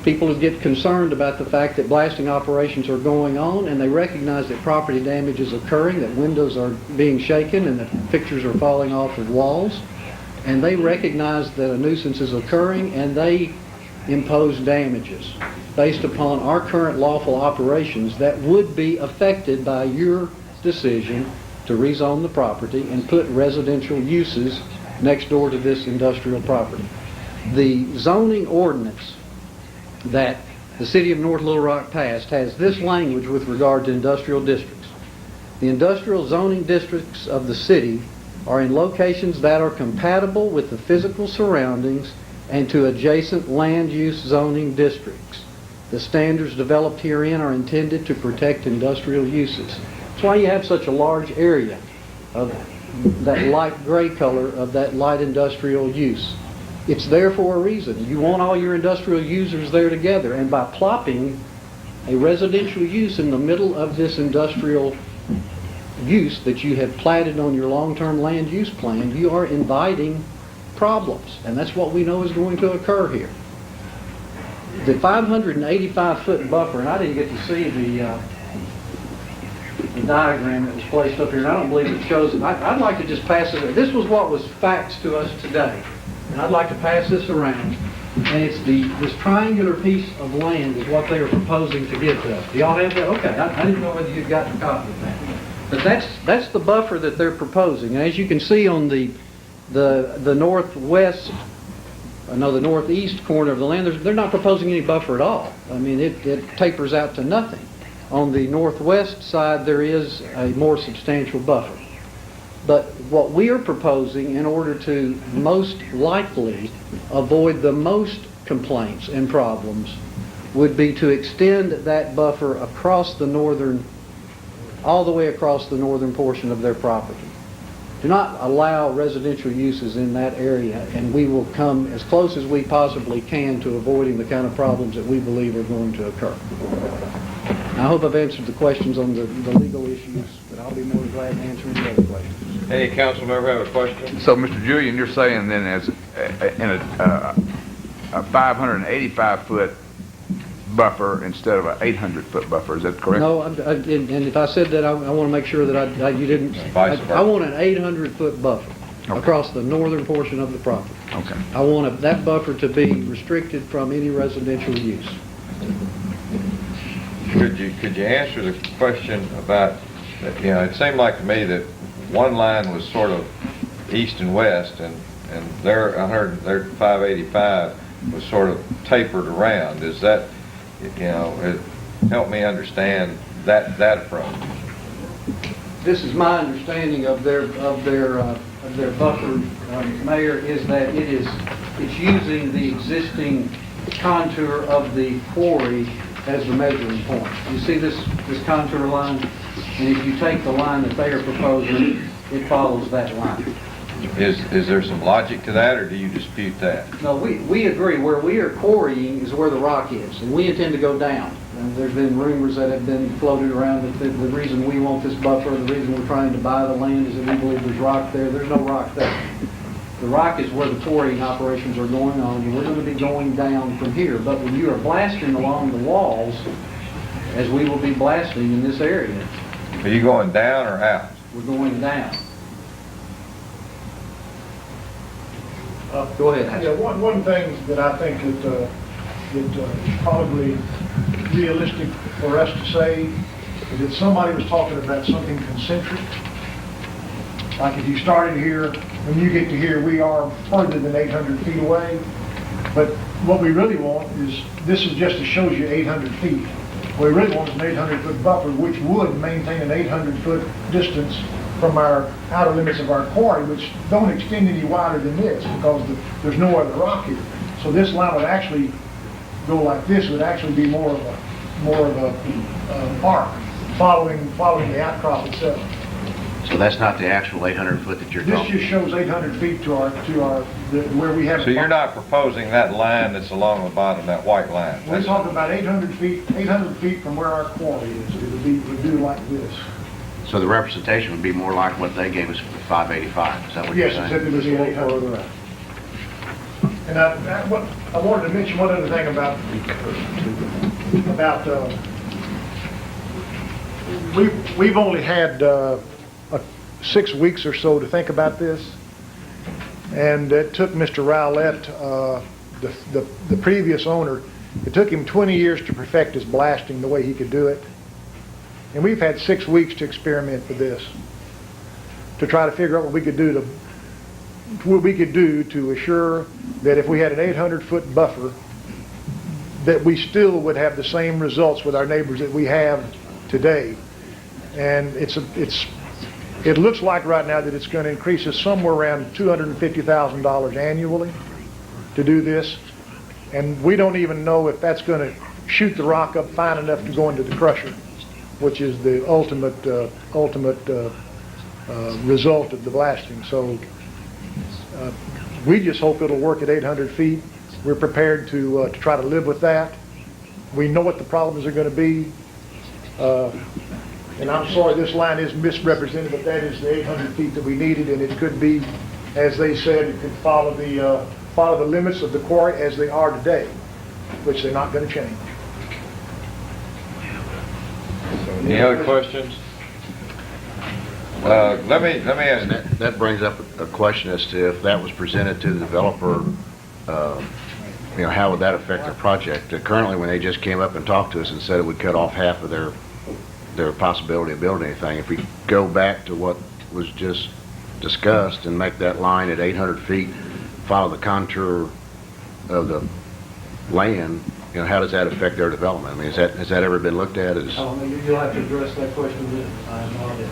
people who get concerned about the fact that blasting operations are going on, and they recognize that property damage is occurring, that windows are being shaken, and that pictures are falling off of walls, and they recognize that a nuisance is occurring, and they impose damages based upon our current lawful operations that would be affected by your decision to rezone the property and put residential uses next door to this industrial property. The zoning ordinance that the City of North Little Rock passed has this language with regard to industrial districts. The industrial zoning districts of the city are in locations that are compatible with the physical surroundings and to adjacent land use zoning districts. The standards developed herein are intended to protect industrial uses. That's why you have such a large area of that light gray color of that light industrial use. It's there for a reason. You want all your industrial users there together, and by plopping a residential use in the middle of this industrial use that you have platted on your long-term land use plan, you are inviting problems, and that's what we know is going to occur here. The 585-foot buffer, and I didn't get to see the diagram that was placed up here, and I don't believe it shows it. I'd like to just pass it. This was what was faxed to us today, and I'd like to pass this around. And it's this triangular piece of land is what they are proposing to give to us. Do y'all have that? Okay, I didn't know whether you'd gotten a copy of that. But that's the buffer that they're proposing. And as you can see on the northwest, the northeast corner of the land, they're not proposing any buffer at all. I mean, it tapers out to nothing. On the northwest side, there is a more substantial buffer. But what we are proposing, in order to most likely avoid the most complaints and problems, would be to extend that buffer across the all the way across the northern portion of their property. Do not allow residential uses in that area, and we will come as close as we possibly can to avoiding the kind of problems that we believe are going to occur. I hope I've answered the questions on the legal issues, but I'll be more than glad to answer any other questions. Any council member have a question? So, Mr. Julian, you're saying then as in a 585-foot buffer instead of an 800-foot buffer, is that correct? No, and if I said that, I want to make sure that you didn't. I want an 800-foot buffer across the northern portion of the property. Okay. I want that buffer to be restricted from any residential use. Could you answer the question about, it seemed like to me that one line was sort of east and west, and their 585 was sort of tapered around. Is that, help me understand that approach. This is my understanding of their buffer, Mayor, is that it's using the existing contour of the quarry as the measuring point. You see this contour line? And if you take the line that they are proposing, it follows that line. Is there some logic to that, or do you dispute that? No, we agree. Where we are quarrying is where the rock is, and we intend to go down. And there's been rumors that have been floated around that the reason we want this buffer, the reason we're trying to buy the land is that we believe there's rock there. There's no rock there. The rock is where the quarrying operations are going on, and we're going to be going down from here. But when you are blasting along the walls, as we will be blasting in this area, Are you going down or out? we're going down. Go ahead. Yeah, one thing that I think that is probably realistic for us to say is that somebody was talking about something concentric. Like if you started here, when you get to here, we are further than 800 feet away. But what we really want is, this is just to show you 800 feet. What we really want is an 800-foot buffer, which would maintain an 800-foot distance from our outer limits of our quarry, which don't extend any wider than this because there's no other rock here. So this line would actually go like this, would actually be more of a arc following the outcrop itself. So that's not the actual 800 foot that you're This talking? just shows 800 feet to where we have. So you're not proposing that line that's along the bottom, that white line? We're talking about 800 feet from where our quarry is. It would be like this. So the representation would be more like what they gave us for 585, is that what you're Yes, saying? except it was 800. And I wanted to mention one other thing about we've only had 6 weeks or so to think about this, and it took Mr. Rowlett, the previous owner, it took him 20 years to perfect his blasting the way he could do it. And we've had 6 weeks to experiment with this, to try to figure out what we could do to assure that if we had an 800-foot buffer, that we still would have the same results with our neighbors that we have today. And it looks like right now that it's going to increase us somewhere around $250,000 annually to do this. And we don't even know if that's going to shoot the rock up fine enough to go into the crusher, which is the ultimate result of the blasting. So we just hope it'll work at 800 feet. We're prepared to try to live with that. We know what the problems are going to be. And I'm sorry this line is misrepresented, but that is the 800 feet that we needed, and it could be, as they said, it could follow the limits of the quarry as they are today, which they're not going to change. Any other questions? Let me ask. That brings up a question as to if that was presented to the developer, how would that affect their project? Currently, when they just came up and talked to us and said it would cut off half of their possibility of building anything, if we go back to what was just discussed and make that line at 800 feet, follow the contour of the land, how does that affect their development? I mean, has that ever been looked at as? Oh, you'll have to address that question then. I have no idea.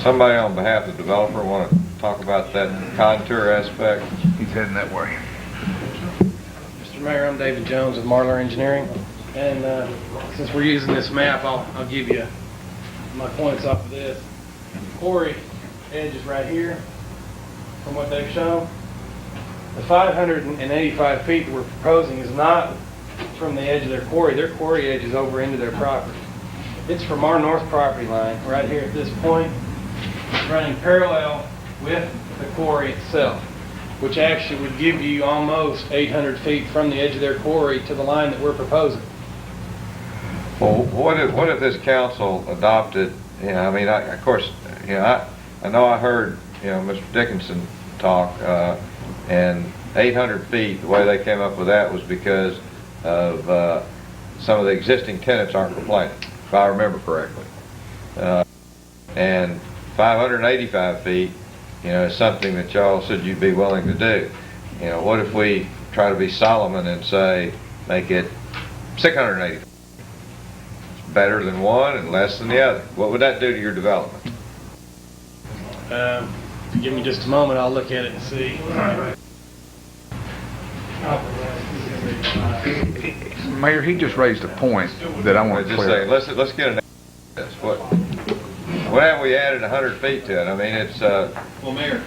Somebody on behalf of the developer want to talk about that contour aspect? He's heading that way. Mr. Mayor, I'm David Jones with Marlar Engineering, and since we're using this map, I'll give you my points off of this. Quarry edge is right here, from what they've shown. The 585 feet that we're proposing is not from the edge of their quarry. Their quarry edge is over into their property. It's from our north property line, right here at this point, running parallel with the quarry itself, which actually would give you almost 800 feet from the edge of their quarry to the line that we're proposing. Well, what if this council adopted, of course, I know I heard, Mr. Dickinson talk, and 800 feet, the way they came up with that was because of some of the existing tenants aren't complaining, if I remember correctly. And 585 feet, is something that y'all said you'd be willing to do. What if we try to be Solomon and say, make it 680 feet? It's better than one and less than the other. What would that do to your development? If you give me just a moment, I'll look at it and see. Mayor, he just raised a point that I want to clear. Let's get an this. What have we added 100 feet to it? I mean, it's Well, Mayor,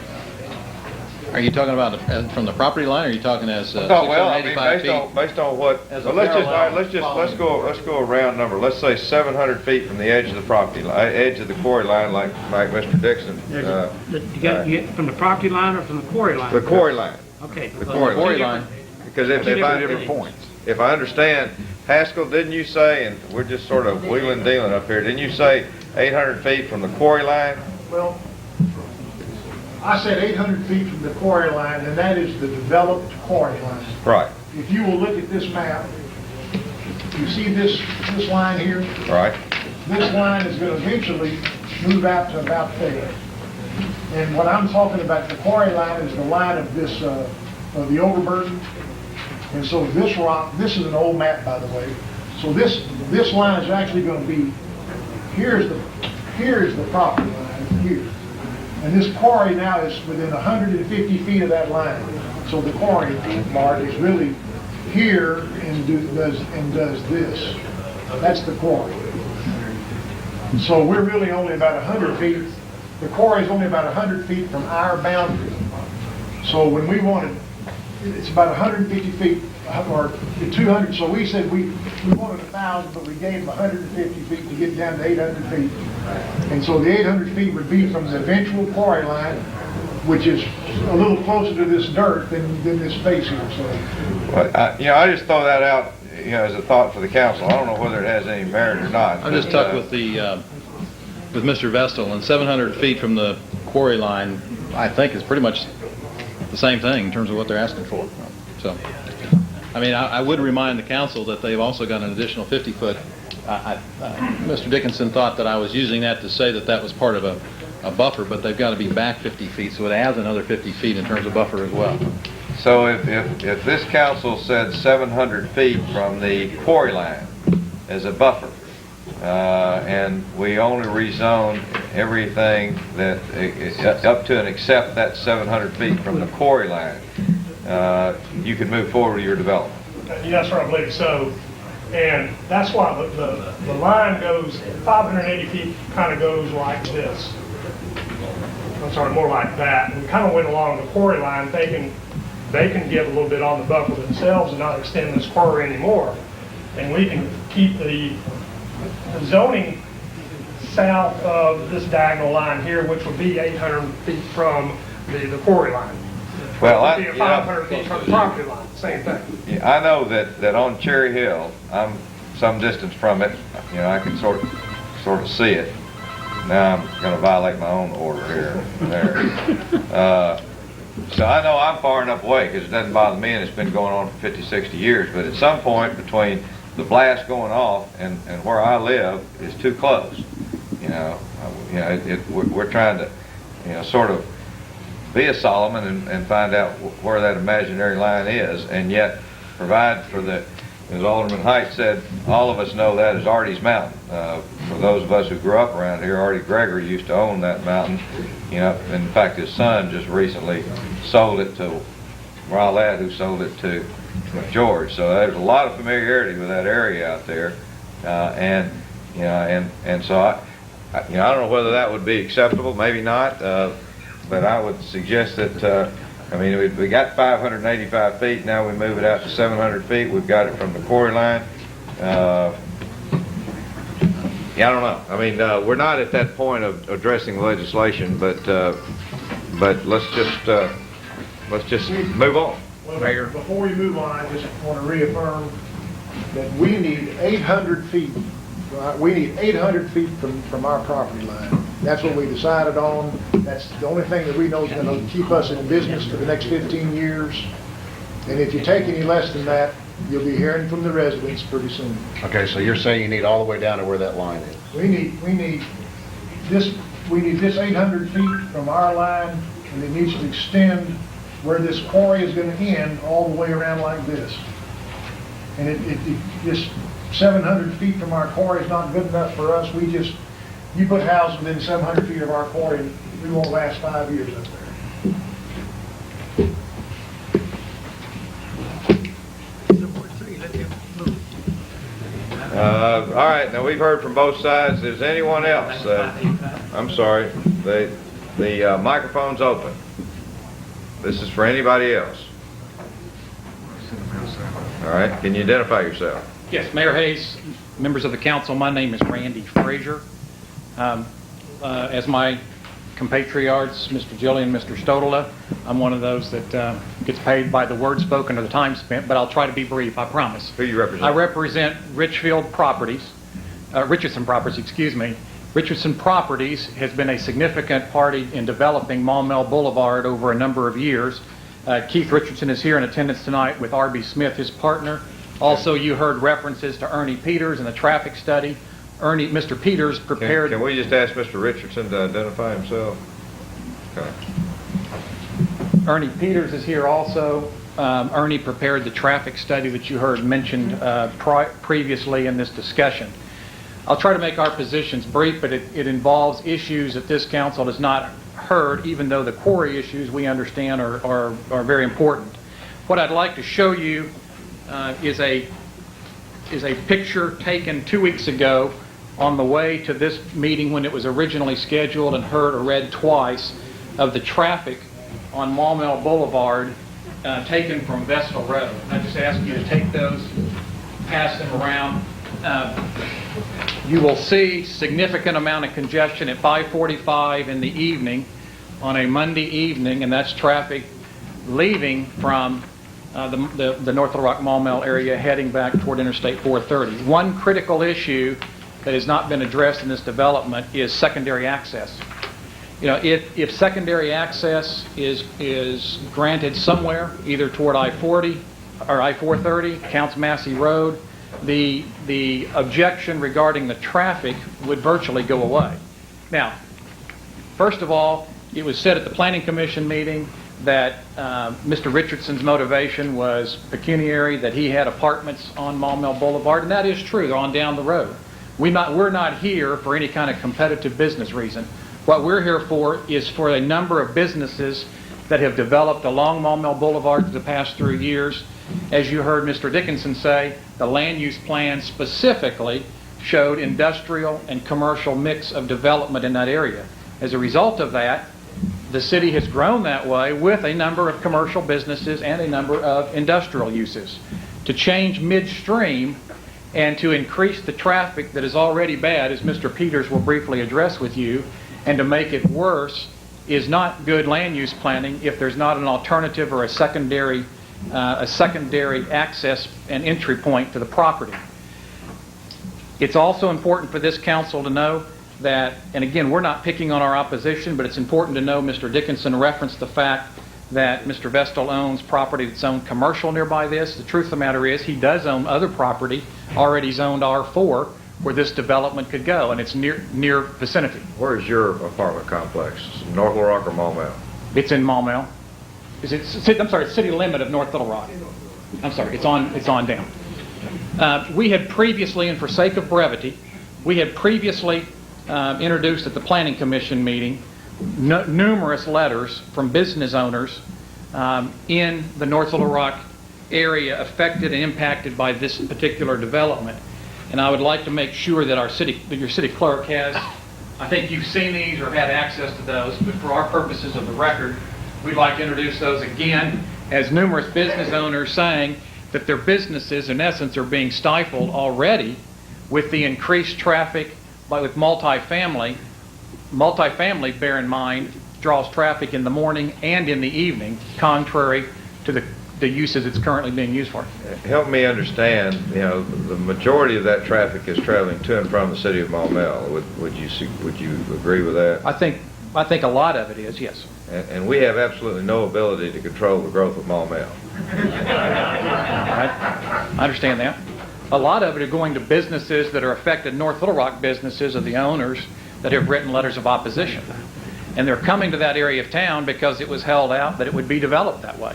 Are you talking about from the property line, or are you talking as No, well, I mean, 685 feet? based on what, As a well, let's parallel just go a round number. Let's say 700 feet from the edge of the property line, edge of the quarry line, like Mr. Dixon. You get from the property line or from the quarry line? The quarry line. Okay. The quarry line. Because if if I understand, Haskell, didn't you say, and we're just sort of wheeling dealing up here, didn't you say 800 feet from the quarry line? Well, I said 800 feet from the quarry line, and that is the developed quarry line. Right. If you will look at this map, you see this line here? Right. This line is going to eventually move out to about there. And what I'm talking about, the quarry line is the line of this, of the overburden. And so this rock, this is an old map, by the way. So this line is actually going to be, here's the property line, here. And this quarry now is within 150 feet of that line. So the quarry mark is really here and does this. That's the quarry. So we're really only about 100 feet. The quarry is only about 100 feet from our boundary. So when we wanted, it's about 150 feet or 200. So we said we wanted 1,000, but we gave them 150 feet to get down to 800 feet. And so the 800 feet would be from the eventual quarry line, which is a little closer to this dirt than this face here. So, Well, I just throw that out, as a thought for the council. I don't know whether it has any merit or not. I'm just stuck with the with Mr. Vestal, and 700 feet from the quarry line, I think, is pretty much the same thing in terms of what they're asking for. So, I mean, I would remind the council that they've also got an additional 50-foot. Mr. Dickinson thought that I was using that to say that that was part of a buffer, but they've got to be back 50 feet, so it adds another 50 feet in terms of buffer as well. So if this council said 700 feet from the quarry line as a buffer, and we only rezone everything that up to and except that 700 feet from the quarry line, you could move forward with your development. Yes, sir, I believe so. And that's why the line goes, 580 feet kind of goes like this. I'm sorry, more like that. And we kind of went along the quarry line thinking they can get a little bit on the buffer themselves and not extend this quarry anymore. And we can keep the zoning south of this diagonal line here, which would be 800 feet from the quarry line. Well, It would be 500 feet from the property line, same thing. Yeah, I know that on Cherry Hill, I'm some distance from it. I can sort of see it. Now I'm going to violate my own order here. There. So I know I'm far enough away because it doesn't bother me, and it's been going on for 50, 60 years. But at some point between the blast going off and where I live is too close. We're trying to, sort of be a Solomon and find out where that imaginary line is, and yet provide for the, as Alderman Height said, all of us know that is Artie's Mountain. For those of us who grew up around here, Artie Gregory used to own that mountain. In fact, his son just recently sold it to Rowlett, who sold it to George. So there's a lot of familiarity with that area out there, and so I don't know whether that would be acceptable. Maybe not. But I would suggest that, we got 585 feet, now we move it out to 700 feet, we've got it from the quarry line. I don't know. We're not at that point of addressing legislation, but let's just move on. Well, Mayor, before we move on, I just want to reaffirm that we need 800 feet. We need 800 feet from our property line. That's what we decided on. That's the only thing that we know is going to keep us in business for the next 15 years. And if you take any less than that, you'll be hearing from the residents pretty soon. Okay, so you're saying you need all the way down to where that line is? We need this 800 feet from our line, and it needs to extend where this quarry is going to end all the way around like this. And this 700 feet from our quarry is not good enough for us. You put houses within 700 feet of our quarry, and we won't last 5 years up there. All right, now we've heard from both sides. Is anyone else? I'm sorry. The microphone's open. This is for anybody else. All right, can you identify yourself? Yes, Mayor Hayes, members of the council, my name is Randy Frazier. As my compatriots, Mr. Gilly and Mr. Stodola, I'm one of those that gets paid by the word spoken or the time spent, but I'll try to be brief, I promise. Who you represent? I represent Richardson Properties, excuse me. Richardson Properties has been a significant party in developing Maumelle Boulevard over a number of years. Keith Richardson is here in attendance tonight with R.B. Smith, his partner. Also, you heard references to Ernie Peters and the traffic study. Mr. Peters prepared... Can we just ask Mr. Richardson to identify himself? Okay. Ernie Peters is here also. Ernie prepared the traffic study that you heard mentioned previously in this discussion. I'll try to make our positions brief, but it involves issues that this council has not heard, even though the quarry issues we understand are very important. What I'd like to show you is a picture taken 2 weeks ago on the way to this meeting when it was originally scheduled and heard or read twice of the traffic on Maumelle Boulevard taken from Vestal Road. And I just ask you to take those, pass them around. You will see significant amount of congestion at 5:45 in the evening on a Monday evening, and that's traffic leaving from the North Little Rock Maumelle area heading back toward Interstate 430. One critical issue that has not been addressed in this development is secondary access. You know, if secondary access is granted somewhere, either toward I-40 or I-430, Counts Massey Road, the objection regarding the traffic would virtually go away. Now, first of all, it was said at the Planning Commission meeting that Mr. Richardson's motivation was pecuniary, that he had apartments on Maumelle Boulevard, and that is true. They're on down the road. We're not here for any kind of competitive business reason. What we're here for is for a number of businesses that have developed along Maumelle Boulevard for the past 3 years. As you heard Mr. Dickinson say, the land use plan specifically showed industrial and commercial mix of development in that area. As a result of that, the city has grown that way with a number of commercial businesses and a number of industrial uses. To change midstream and to increase the traffic that is already bad, as Mr. Peters will briefly address with you, and to make it worse is not good land use planning if there's not an alternative or a secondary access and entry point to the property. It's also important for this council to know that, and again, we're not picking on our opposition, but it's important to know Mr. Dickinson referenced the fact that Mr. Vestal owns property that's zoned commercial nearby this. The truth of the matter is he does own other property already zoned R4 where this development could go, and it's near vicinity. Where's your apartment complex? North Little Rock or Maumelle? It's in Maumelle. It's city limit of North Little Rock. I'm sorry, it's on down. We had previously, and for sake of brevity, we had previously introduced at the Planning Commission meeting numerous letters from business owners in the North Little Rock area affected and impacted by this particular development. And I would like to make sure that your city clerk has, I think you've seen these or had access to those, but for our purposes of the record, we'd like to introduce those again as numerous business owners saying that their businesses, in essence, are being stifled already with the increased traffic with multifamily. Multifamily, bear in mind, draws traffic in the morning and in the evening, contrary to the uses it's currently being used for. Help me understand, the majority of that traffic is traveling to and from the city of Maumelle. Would you agree with that? I think a lot of it is, yes. And we have absolutely no ability to control the growth of Maumelle. I understand that. A lot of it are going to businesses that are affected, North Little Rock businesses of the owners that have written letters of opposition. And they're coming to that area of town because it was held out that it would be developed that way.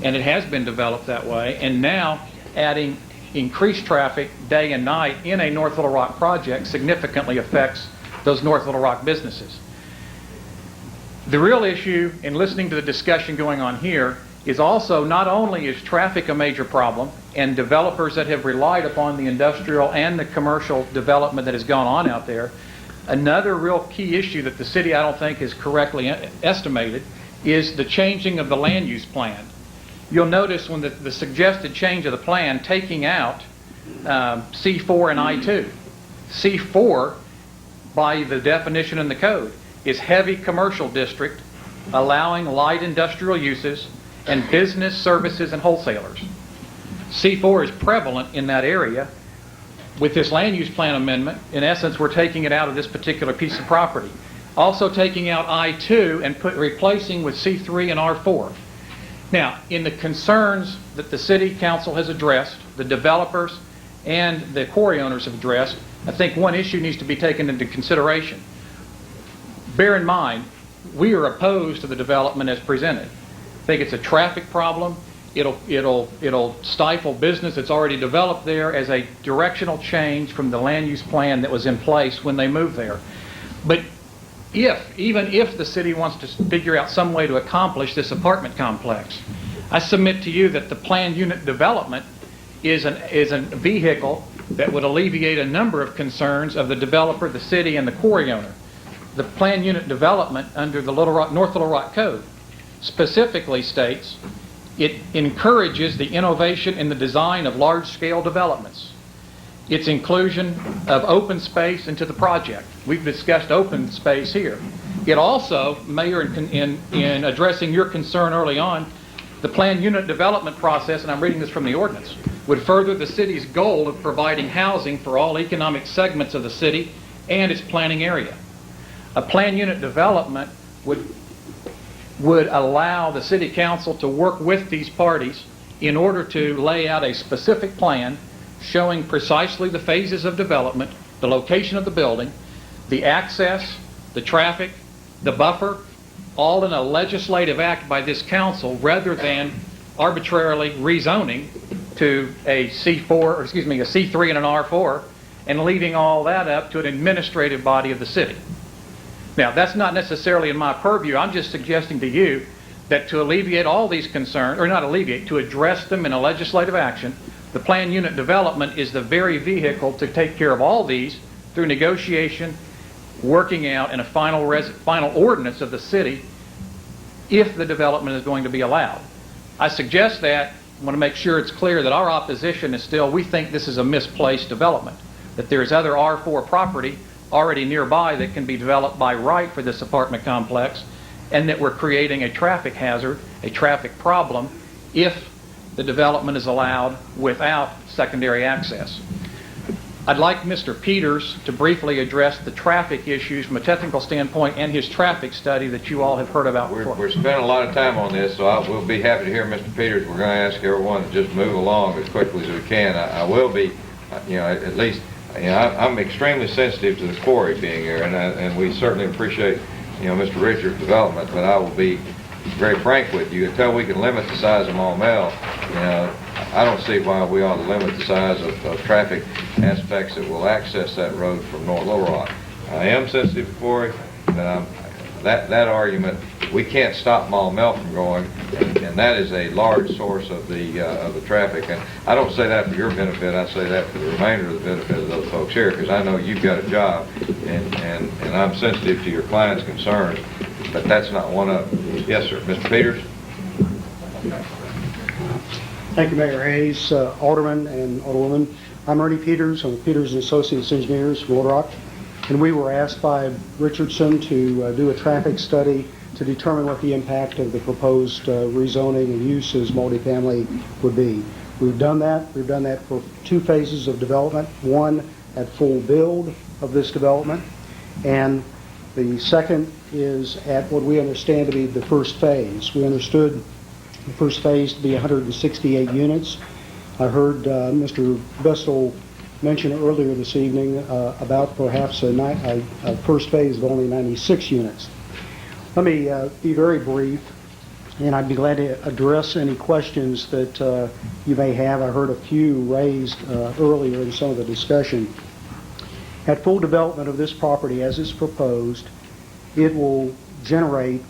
And it has been developed that way. And now adding increased traffic day and night in a North Little Rock project significantly affects those North Little Rock businesses. The real issue in listening to the discussion going on here is also not only is traffic a major problem and developers that have relied upon the industrial and the commercial development that has gone on out there, another real key issue that the city I don't think is correctly estimated is the changing of the land use plan. You'll notice when the suggested change of the plan, taking out C4 and I2. C4, by the definition in the code, is heavy commercial district, allowing light industrial uses and business, services, and wholesalers. C4 is prevalent in that area. With this land use plan amendment, in essence, we're taking it out of this particular piece of property. Also taking out I2 and replacing with C3 and R4. Now, in the concerns that the City Council has addressed, the developers and the quarry owners have addressed, I think one issue needs to be taken into consideration. Bear in mind, we are opposed to the development as presented. I think it's a traffic problem. It'll stifle business that's already developed there as a directional change from the land use plan that was in place when they moved there. But even if the city wants to figure out some way to accomplish this apartment complex, I submit to you that the planned unit development is a vehicle that would alleviate a number of concerns of the developer, the city, and the quarry owner. The planned unit development under the North Little Rock Code specifically states it encourages the innovation in the design of large-scale developments. Its inclusion of open space into the project. We've discussed open space here. It also, Mayor, in addressing your concern early on, the planned unit development process, and I'm reading this from the ordinance, would further the city's goal of providing housing for all economic segments of the city and its planning area. A planned unit development would allow the City Council to work with these parties in order to lay out a specific plan showing precisely the phases of development, the location of the building, the access, the traffic, the buffer, all in a legislative act by this council rather than arbitrarily rezoning to a C3 and an R4 and leaving all that up to an administrative body of the city. Now, that's not necessarily in my purview. I'm just suggesting to you that to alleviate all these concerns, or not alleviate, to address them in a legislative action, the planned unit development is the very vehicle to take care of all these through negotiation, working out in a final ordinance of the city if the development is going to be allowed. I suggest that. I want to make sure it's clear that our opposition is still, we think this is a misplaced development, that there is other R4 property already nearby that can be developed by right for this apartment complex, and that we're creating a traffic hazard, a traffic problem, if the development is allowed without secondary access. I'd like Mr. Peters to briefly address the traffic issues from a technical standpoint and his traffic study that you all have heard about before. We're spending a lot of time on this, so we'll be happy to hear Mr. Peters. We're going to ask everyone to just move along as quickly as we can. I will be, at least, I'm extremely sensitive to the quarry being here, and we certainly appreciate, Mr. Richards' development, but I will be very frank with you. Until we can limit the size of Maumelle, I don't see why we ought to limit the size of traffic aspects that will access that road from North Little Rock. I am sensitive to quarry, but that argument, we can't stop Maumelle from going, and that is a large source of the traffic. And I don't say that for your benefit. I say that for the remainder of the benefit of those folks here, because I know you've got a job, and I'm sensitive to your client's concerns, but that's not one of them. Yes, sir. Mr. Peters? Thank you, Mayor Hayes, Alderman and Alderwoman. I'm Ernie Peters. I'm with Peters & Associates Engineers from Little Rock, and we were asked by Richardson to do a traffic study to determine what the impact of the proposed rezoning and use as multifamily would be. We've done that. We've done that for two phases of development, one at full build of this development, and the second is at what we understand to be the first phase. We understood the first phase to be 168 units. I heard Mr. Vestal mention earlier this evening about perhaps a first phase of only 96 units. Let me be very brief, and I'd be glad to address any questions that you may have. I heard a few raised earlier in some of the discussion. At full development of this property as it's proposed, it will generate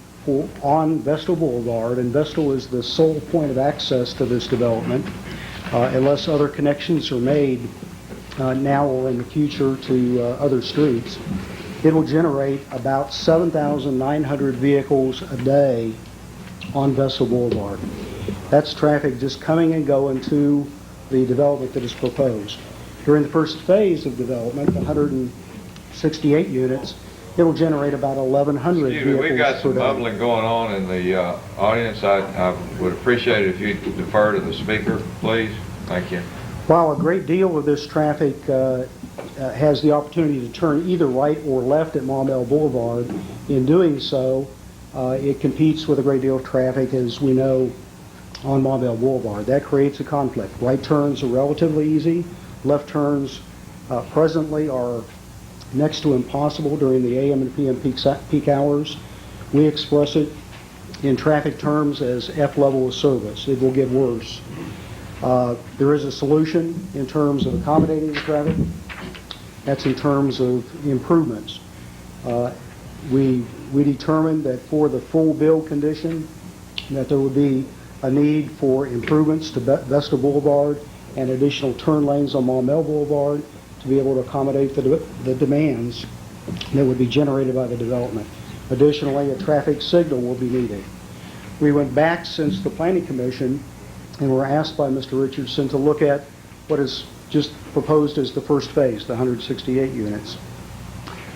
on Vestal Boulevard, and Vestal is the sole point of access to this development, unless other connections are made now or in the future to other streets. It will generate about 7,900 vehicles a day on Vestal Boulevard. That's traffic just coming and going to the development that is proposed. During the first phase of development, the 168 units, it will generate about 1,100 Excuse me, vehicles we've got per some day. bubbling going on in the audience. I would appreciate it if you defer to the speaker, please. Thank you. While a great deal of this traffic has the opportunity to turn either right or left at Maumelle Boulevard, in doing so, it competes with a great deal of traffic, as we know, on Maumelle Boulevard. That creates a conflict. Right turns are relatively easy. Left turns presently are next to impossible during the AM and PM peak hours. We express it in traffic terms as F level of service. It will get worse. There is a solution in terms of accommodating the traffic. That's in terms of improvements. We determined that for the full build condition, that there would be a need for improvements to Vestal Boulevard and additional turn lanes on Maumelle Boulevard to be able to accommodate the demands that would be generated by the development. Additionally, a traffic signal will be needed. We went back since the Planning Commission and were asked by Mr. Richardson to look at what is just proposed as the first phase, the 168 units.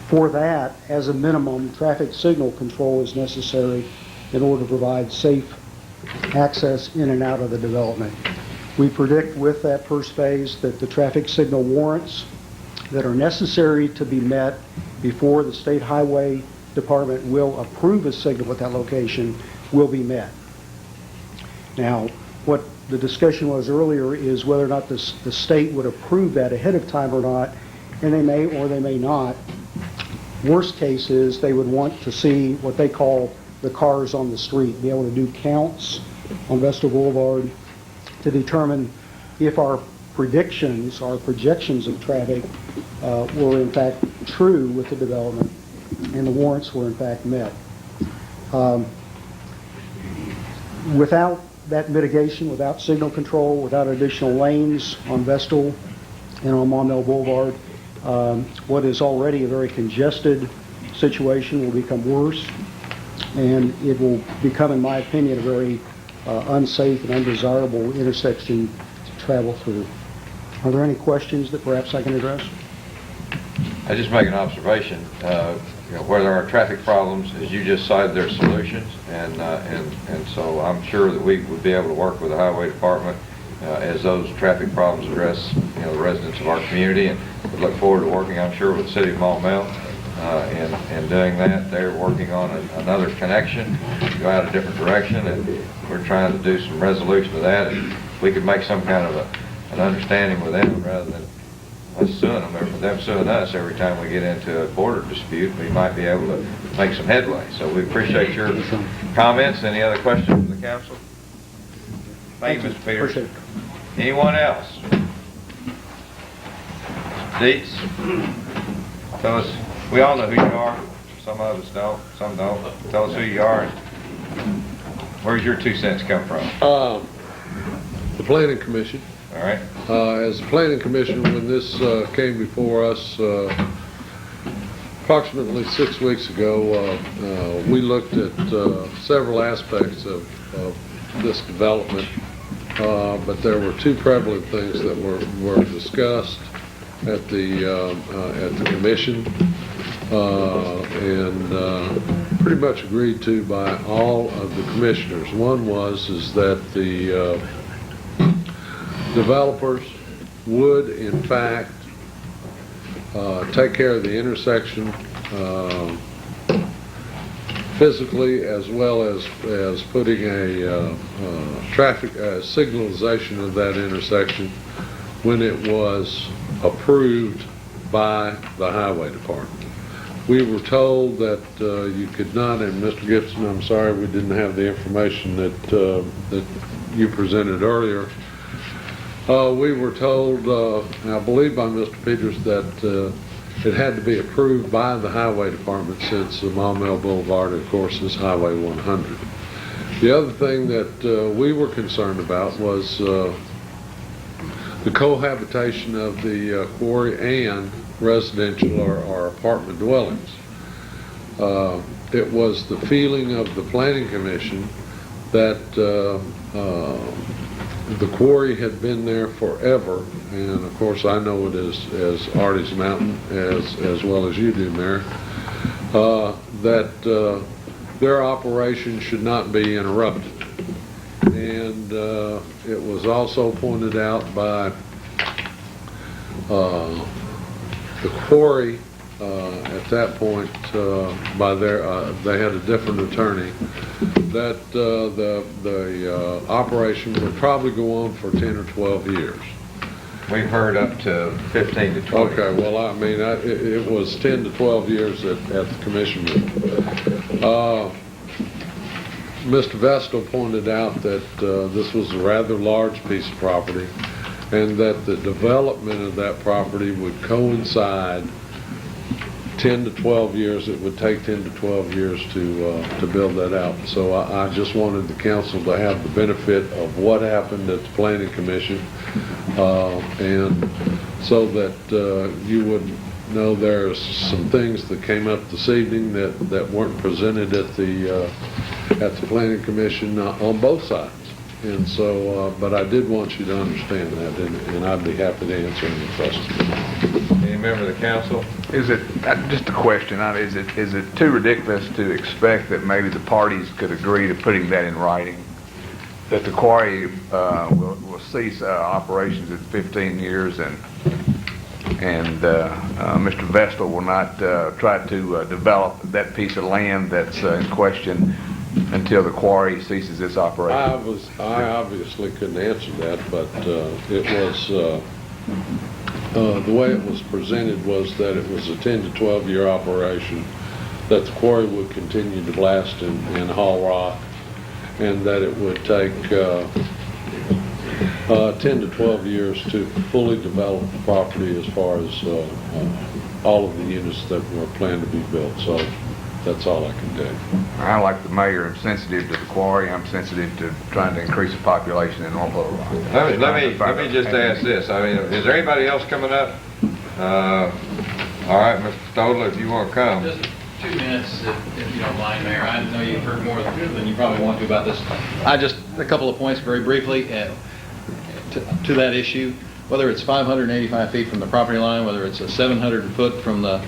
For that, as a minimum, traffic signal control is necessary in order to provide safe access in and out of the development. We predict with that first phase that the traffic signal warrants that are necessary to be met before the State Highway Department will approve a signal at that location will be met. Now, what the discussion was earlier is whether or not the state would approve that ahead of time or not, and they may or they may not. Worst case is they would want to see what they call the cars on the street, be able to do counts on Vestal Boulevard to determine if our predictions, our projections of traffic were in fact true with the development and the warrants were in fact met. Without that mitigation, without signal control, without additional lanes on Vestal and on Maumelle Boulevard, what is already a very congested situation will become worse, and it will become, in my opinion, a very unsafe and undesirable intersection to travel through. Are there any questions that perhaps I can address? I just make an observation. Where there are traffic problems, as you just cited, there are solutions, and so I'm sure that we would be able to work with the Highway Department as those traffic problems address, the residents of our community, and we look forward to working, I'm sure, with the City of Maumelle in doing that. They're working on another connection, go out a different direction, and we're trying to do some resolution to that. And if we could make some kind of an understanding with them rather than us suing them, or them suing us every time we get into a border dispute, we might be able to make some headway. So we appreciate your comments. Any other questions from the council? Thank you, Mr. Peters. Anyone else? Dietz? Tell us, we all know who you are. Some of us don't, some don't. Tell us who you are and where's your 2 cents come from? The Planning Commission. All right. As the Planning Commission, when this came before us approximately 6 weeks ago, we looked at several aspects of this development, but there were 2 prevalent things that were discussed at the Commission and pretty much agreed to by all of the commissioners. One is that the developers would, in fact, take care of the intersection physically, as well as putting a traffic signalization of that intersection when it was approved by the Highway Department. We were told that you could not, and Mr. Gibson, I'm sorry we didn't have the information that you presented earlier. We were told, I believe by Mr. Peters, that it had to be approved by the Highway Department, since the Maumelle Boulevard, of course, is Highway 100. The other thing that we were concerned about was the cohabitation of the quarry and residential or apartment dwellings. It was the feeling of the Planning Commission that the quarry had been there forever, and of course I know it as Artie's Mountain as well as you do, Mayor, that their operation should not be interrupted. And it was also pointed out by the quarry at that point by they had a different attorney, that the operation would probably go on for 10 or 12 years. We've heard up to 15 to 20. Okay, well, I mean, it was 10 to 12 years at the commission meeting. Mr. Vestal pointed out that this was a rather large piece of property, and that the development of that property would coincide 10 to 12 years. It would take 10 to 12 years to build that out. So I just wanted the council to have the benefit of what happened at the Planning Commission, and so that you would know there's some things that came up this evening that weren't presented at the Planning Commission on both sides. And so, but I did want you to understand that, and I'd be happy to answer any questions. Any member of the council? Is it, just a question, is it too ridiculous to expect that maybe the parties could agree to putting that in writing? That the quarry will cease operations in 15 years, and Mr. Vestal will not try to develop that piece of land that's in question until the quarry ceases its operation? I obviously couldn't answer that, but it was the way it was presented was that it was a 10 to 12 year operation, that the quarry would continue to blast and haul rock, and that it would take 10 to 12 years to fully develop the property as far as all of the units that were planned to be built. So that's all I can do. I, like the mayor, am sensitive to the quarry. I'm sensitive to trying to increase the population in North Little Rock. Let me just ask this. I mean, is there anybody else coming up? All right, Mr. Stoddler, if you want to come. Just 2 minutes, if you don't mind, Mayor. I know you've heard more than you probably want to about this. A couple of points very briefly to that issue. Whether it's 585 feet from the property line, whether it's a 700 foot from a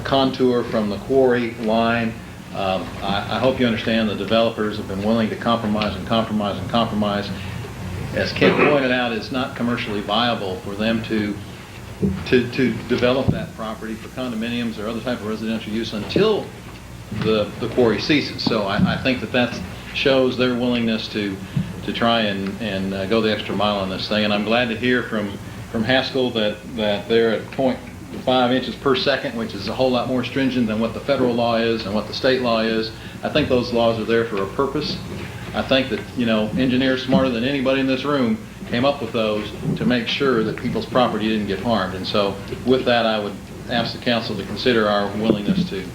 contour from the quarry line, I hope you understand the developers have been willing to compromise and compromise and compromise. As Kent pointed out, it's not commercially viable for them to develop that property for condominiums or other type of residential use until the quarry ceases. So I think that shows their willingness to try and go the extra mile on this thing. And I'm glad to hear from Haskell that they're at 0.5 inches per second, which is a whole lot more stringent than what the federal law is and what the state law is. I think those laws are there for a purpose. I think that, engineers smarter than anybody in this room came up with those to make sure that people's property didn't get harmed. And so with that, I would ask the council to consider our willingness to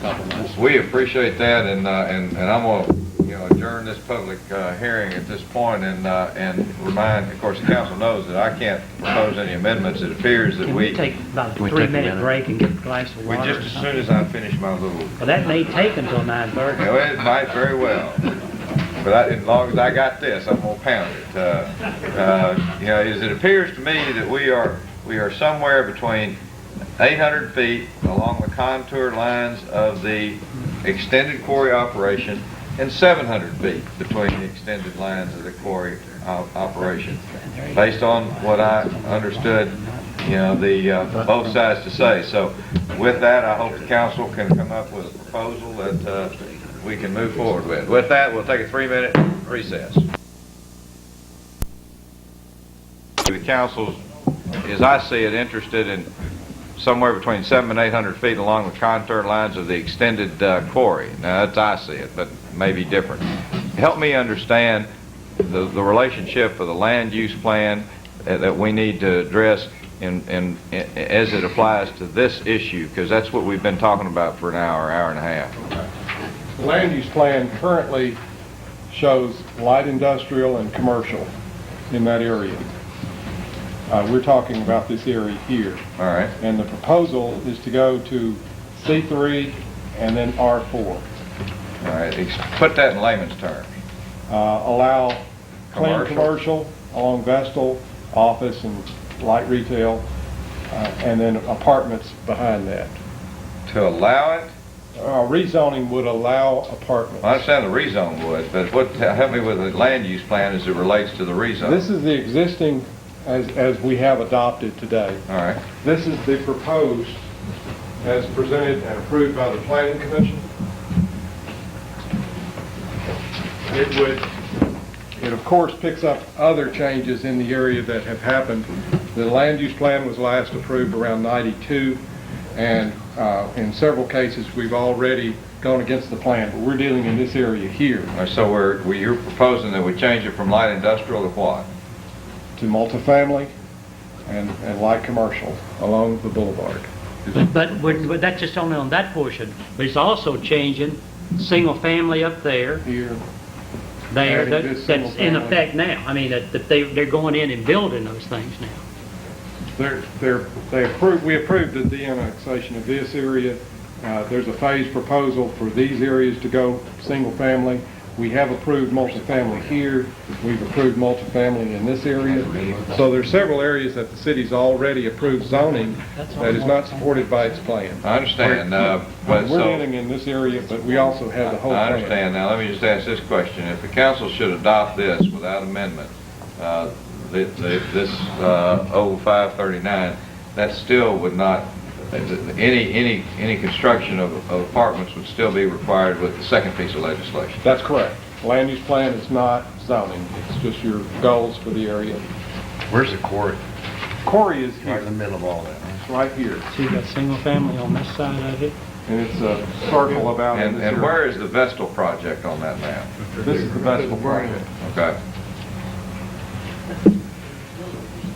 compromise. We appreciate that, and I'm going to adjourn this public hearing at this point and remind, of course, the council knows that I can't propose any amendments. It appears that Can we take about a 3-minute break and get a glass of water? Just as soon as I finish my little... Well, that may take until 9:30. Well, it might very well. But as long as I got this, I'm going to pound it. As it appears to me that we are somewhere between 800 feet along the contour lines of the extended quarry operation and 700 feet between the extended lines of the quarry operation, based on what I understood, both sides to say. So with that, I hope the council can come up with a proposal that we can move forward with. With that, we'll take a 3-minute recess. The council, as I see it, interested in somewhere between 700 and 800 feet along the contour lines of the extended quarry. Now, that's I see it, but maybe different. Help me understand the relationship of the land use plan that we need to address as it applies to this issue, because that's what we've been talking about for an hour and a half. The land use plan currently shows light industrial and commercial in that area. We're talking about this area here. All right. And the proposal is to go to C3 and then R4. All right. Put that in layman's terms. allow clean Commercial. commercial along Vestal, office and light retail, and then apartments behind that. To allow it? Rezoning would allow apartments. I understand the rezone would, but help me with the land use plan as it relates to the rezone. This is the existing as we have adopted today. All right. This is the proposed as presented and approved by the Planning Commission. It of course picks up other changes in the area that have happened. The land use plan was last approved around '92, and in several cases we've already gone against the plan, but we're dealing in this area here. All right, so you're proposing that we change it from light industrial to what? To multifamily and light commercial along the boulevard. But that's just only on that portion. But it's also changing single family up there. Here. There, Adding this that's single in family. effect now. I mean, that they're going in and building those things now. We approved the de-annexation of this area. There's a phased proposal for these areas to go single family. We have approved multifamily here. We've approved multifamily in this area. So there's several areas that the city's already approved zoning that is not supported by its plan. I understand, but We're so... dealing in this area, but we also have the whole I plan. understand. Now, let me just ask this question. If the council should adopt this without amendment, this 0539, that still would not, any construction of apartments would still be required with the second piece of legislation. That's correct. Land use plan is not zoning. It's just your goals for the area. Where's the quarry? Quarry is here. Right in the middle of all that. It's right here. So you got single family on this side of it. And it's a circle about in And this area. where is the Vestal project on that map? This is the Vestal project. Okay.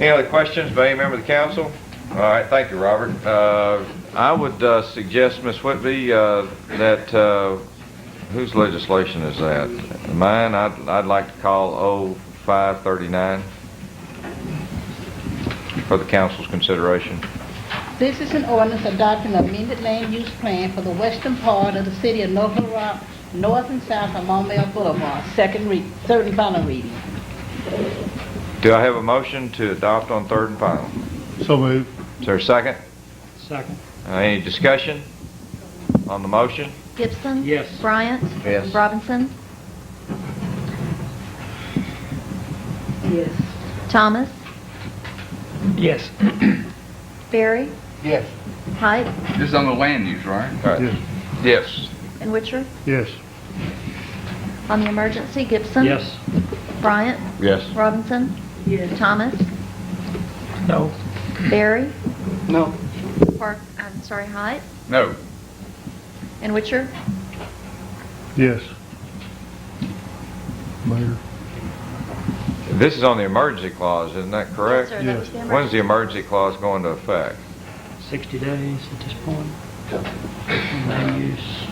Any other questions by any member of the council? All right, thank you, Robert. I would suggest, Ms. Whitby, that, whose legislation is that? Mine, I'd like to call 0539 for the council's consideration. This is an ordinance adopting an amended land use plan for the western part of the city of North Little Rock, north and south of Maumelle Boulevard. Third and final reading. Do I have a motion to adopt on third and final? So moved. Is there a second? Second. Any discussion on the motion? Gibson? Yes. Bryant? Yes. Robinson? Yes. Thomas? Yes. Barry? Yes. Height? This is on the land use, right? All right. Yes. Yes. And Witcher? Yes. On the emergency, Gibson? Yes. Bryant? Yes. Robinson? Yes. Thomas? No. Barry? No. Height? No. And Witcher? Yes. Mayor. This is on the emergency clause, isn't that correct? Yes, sir. That was the When's the emergency clause go into effect? 60 days at this point. Land use.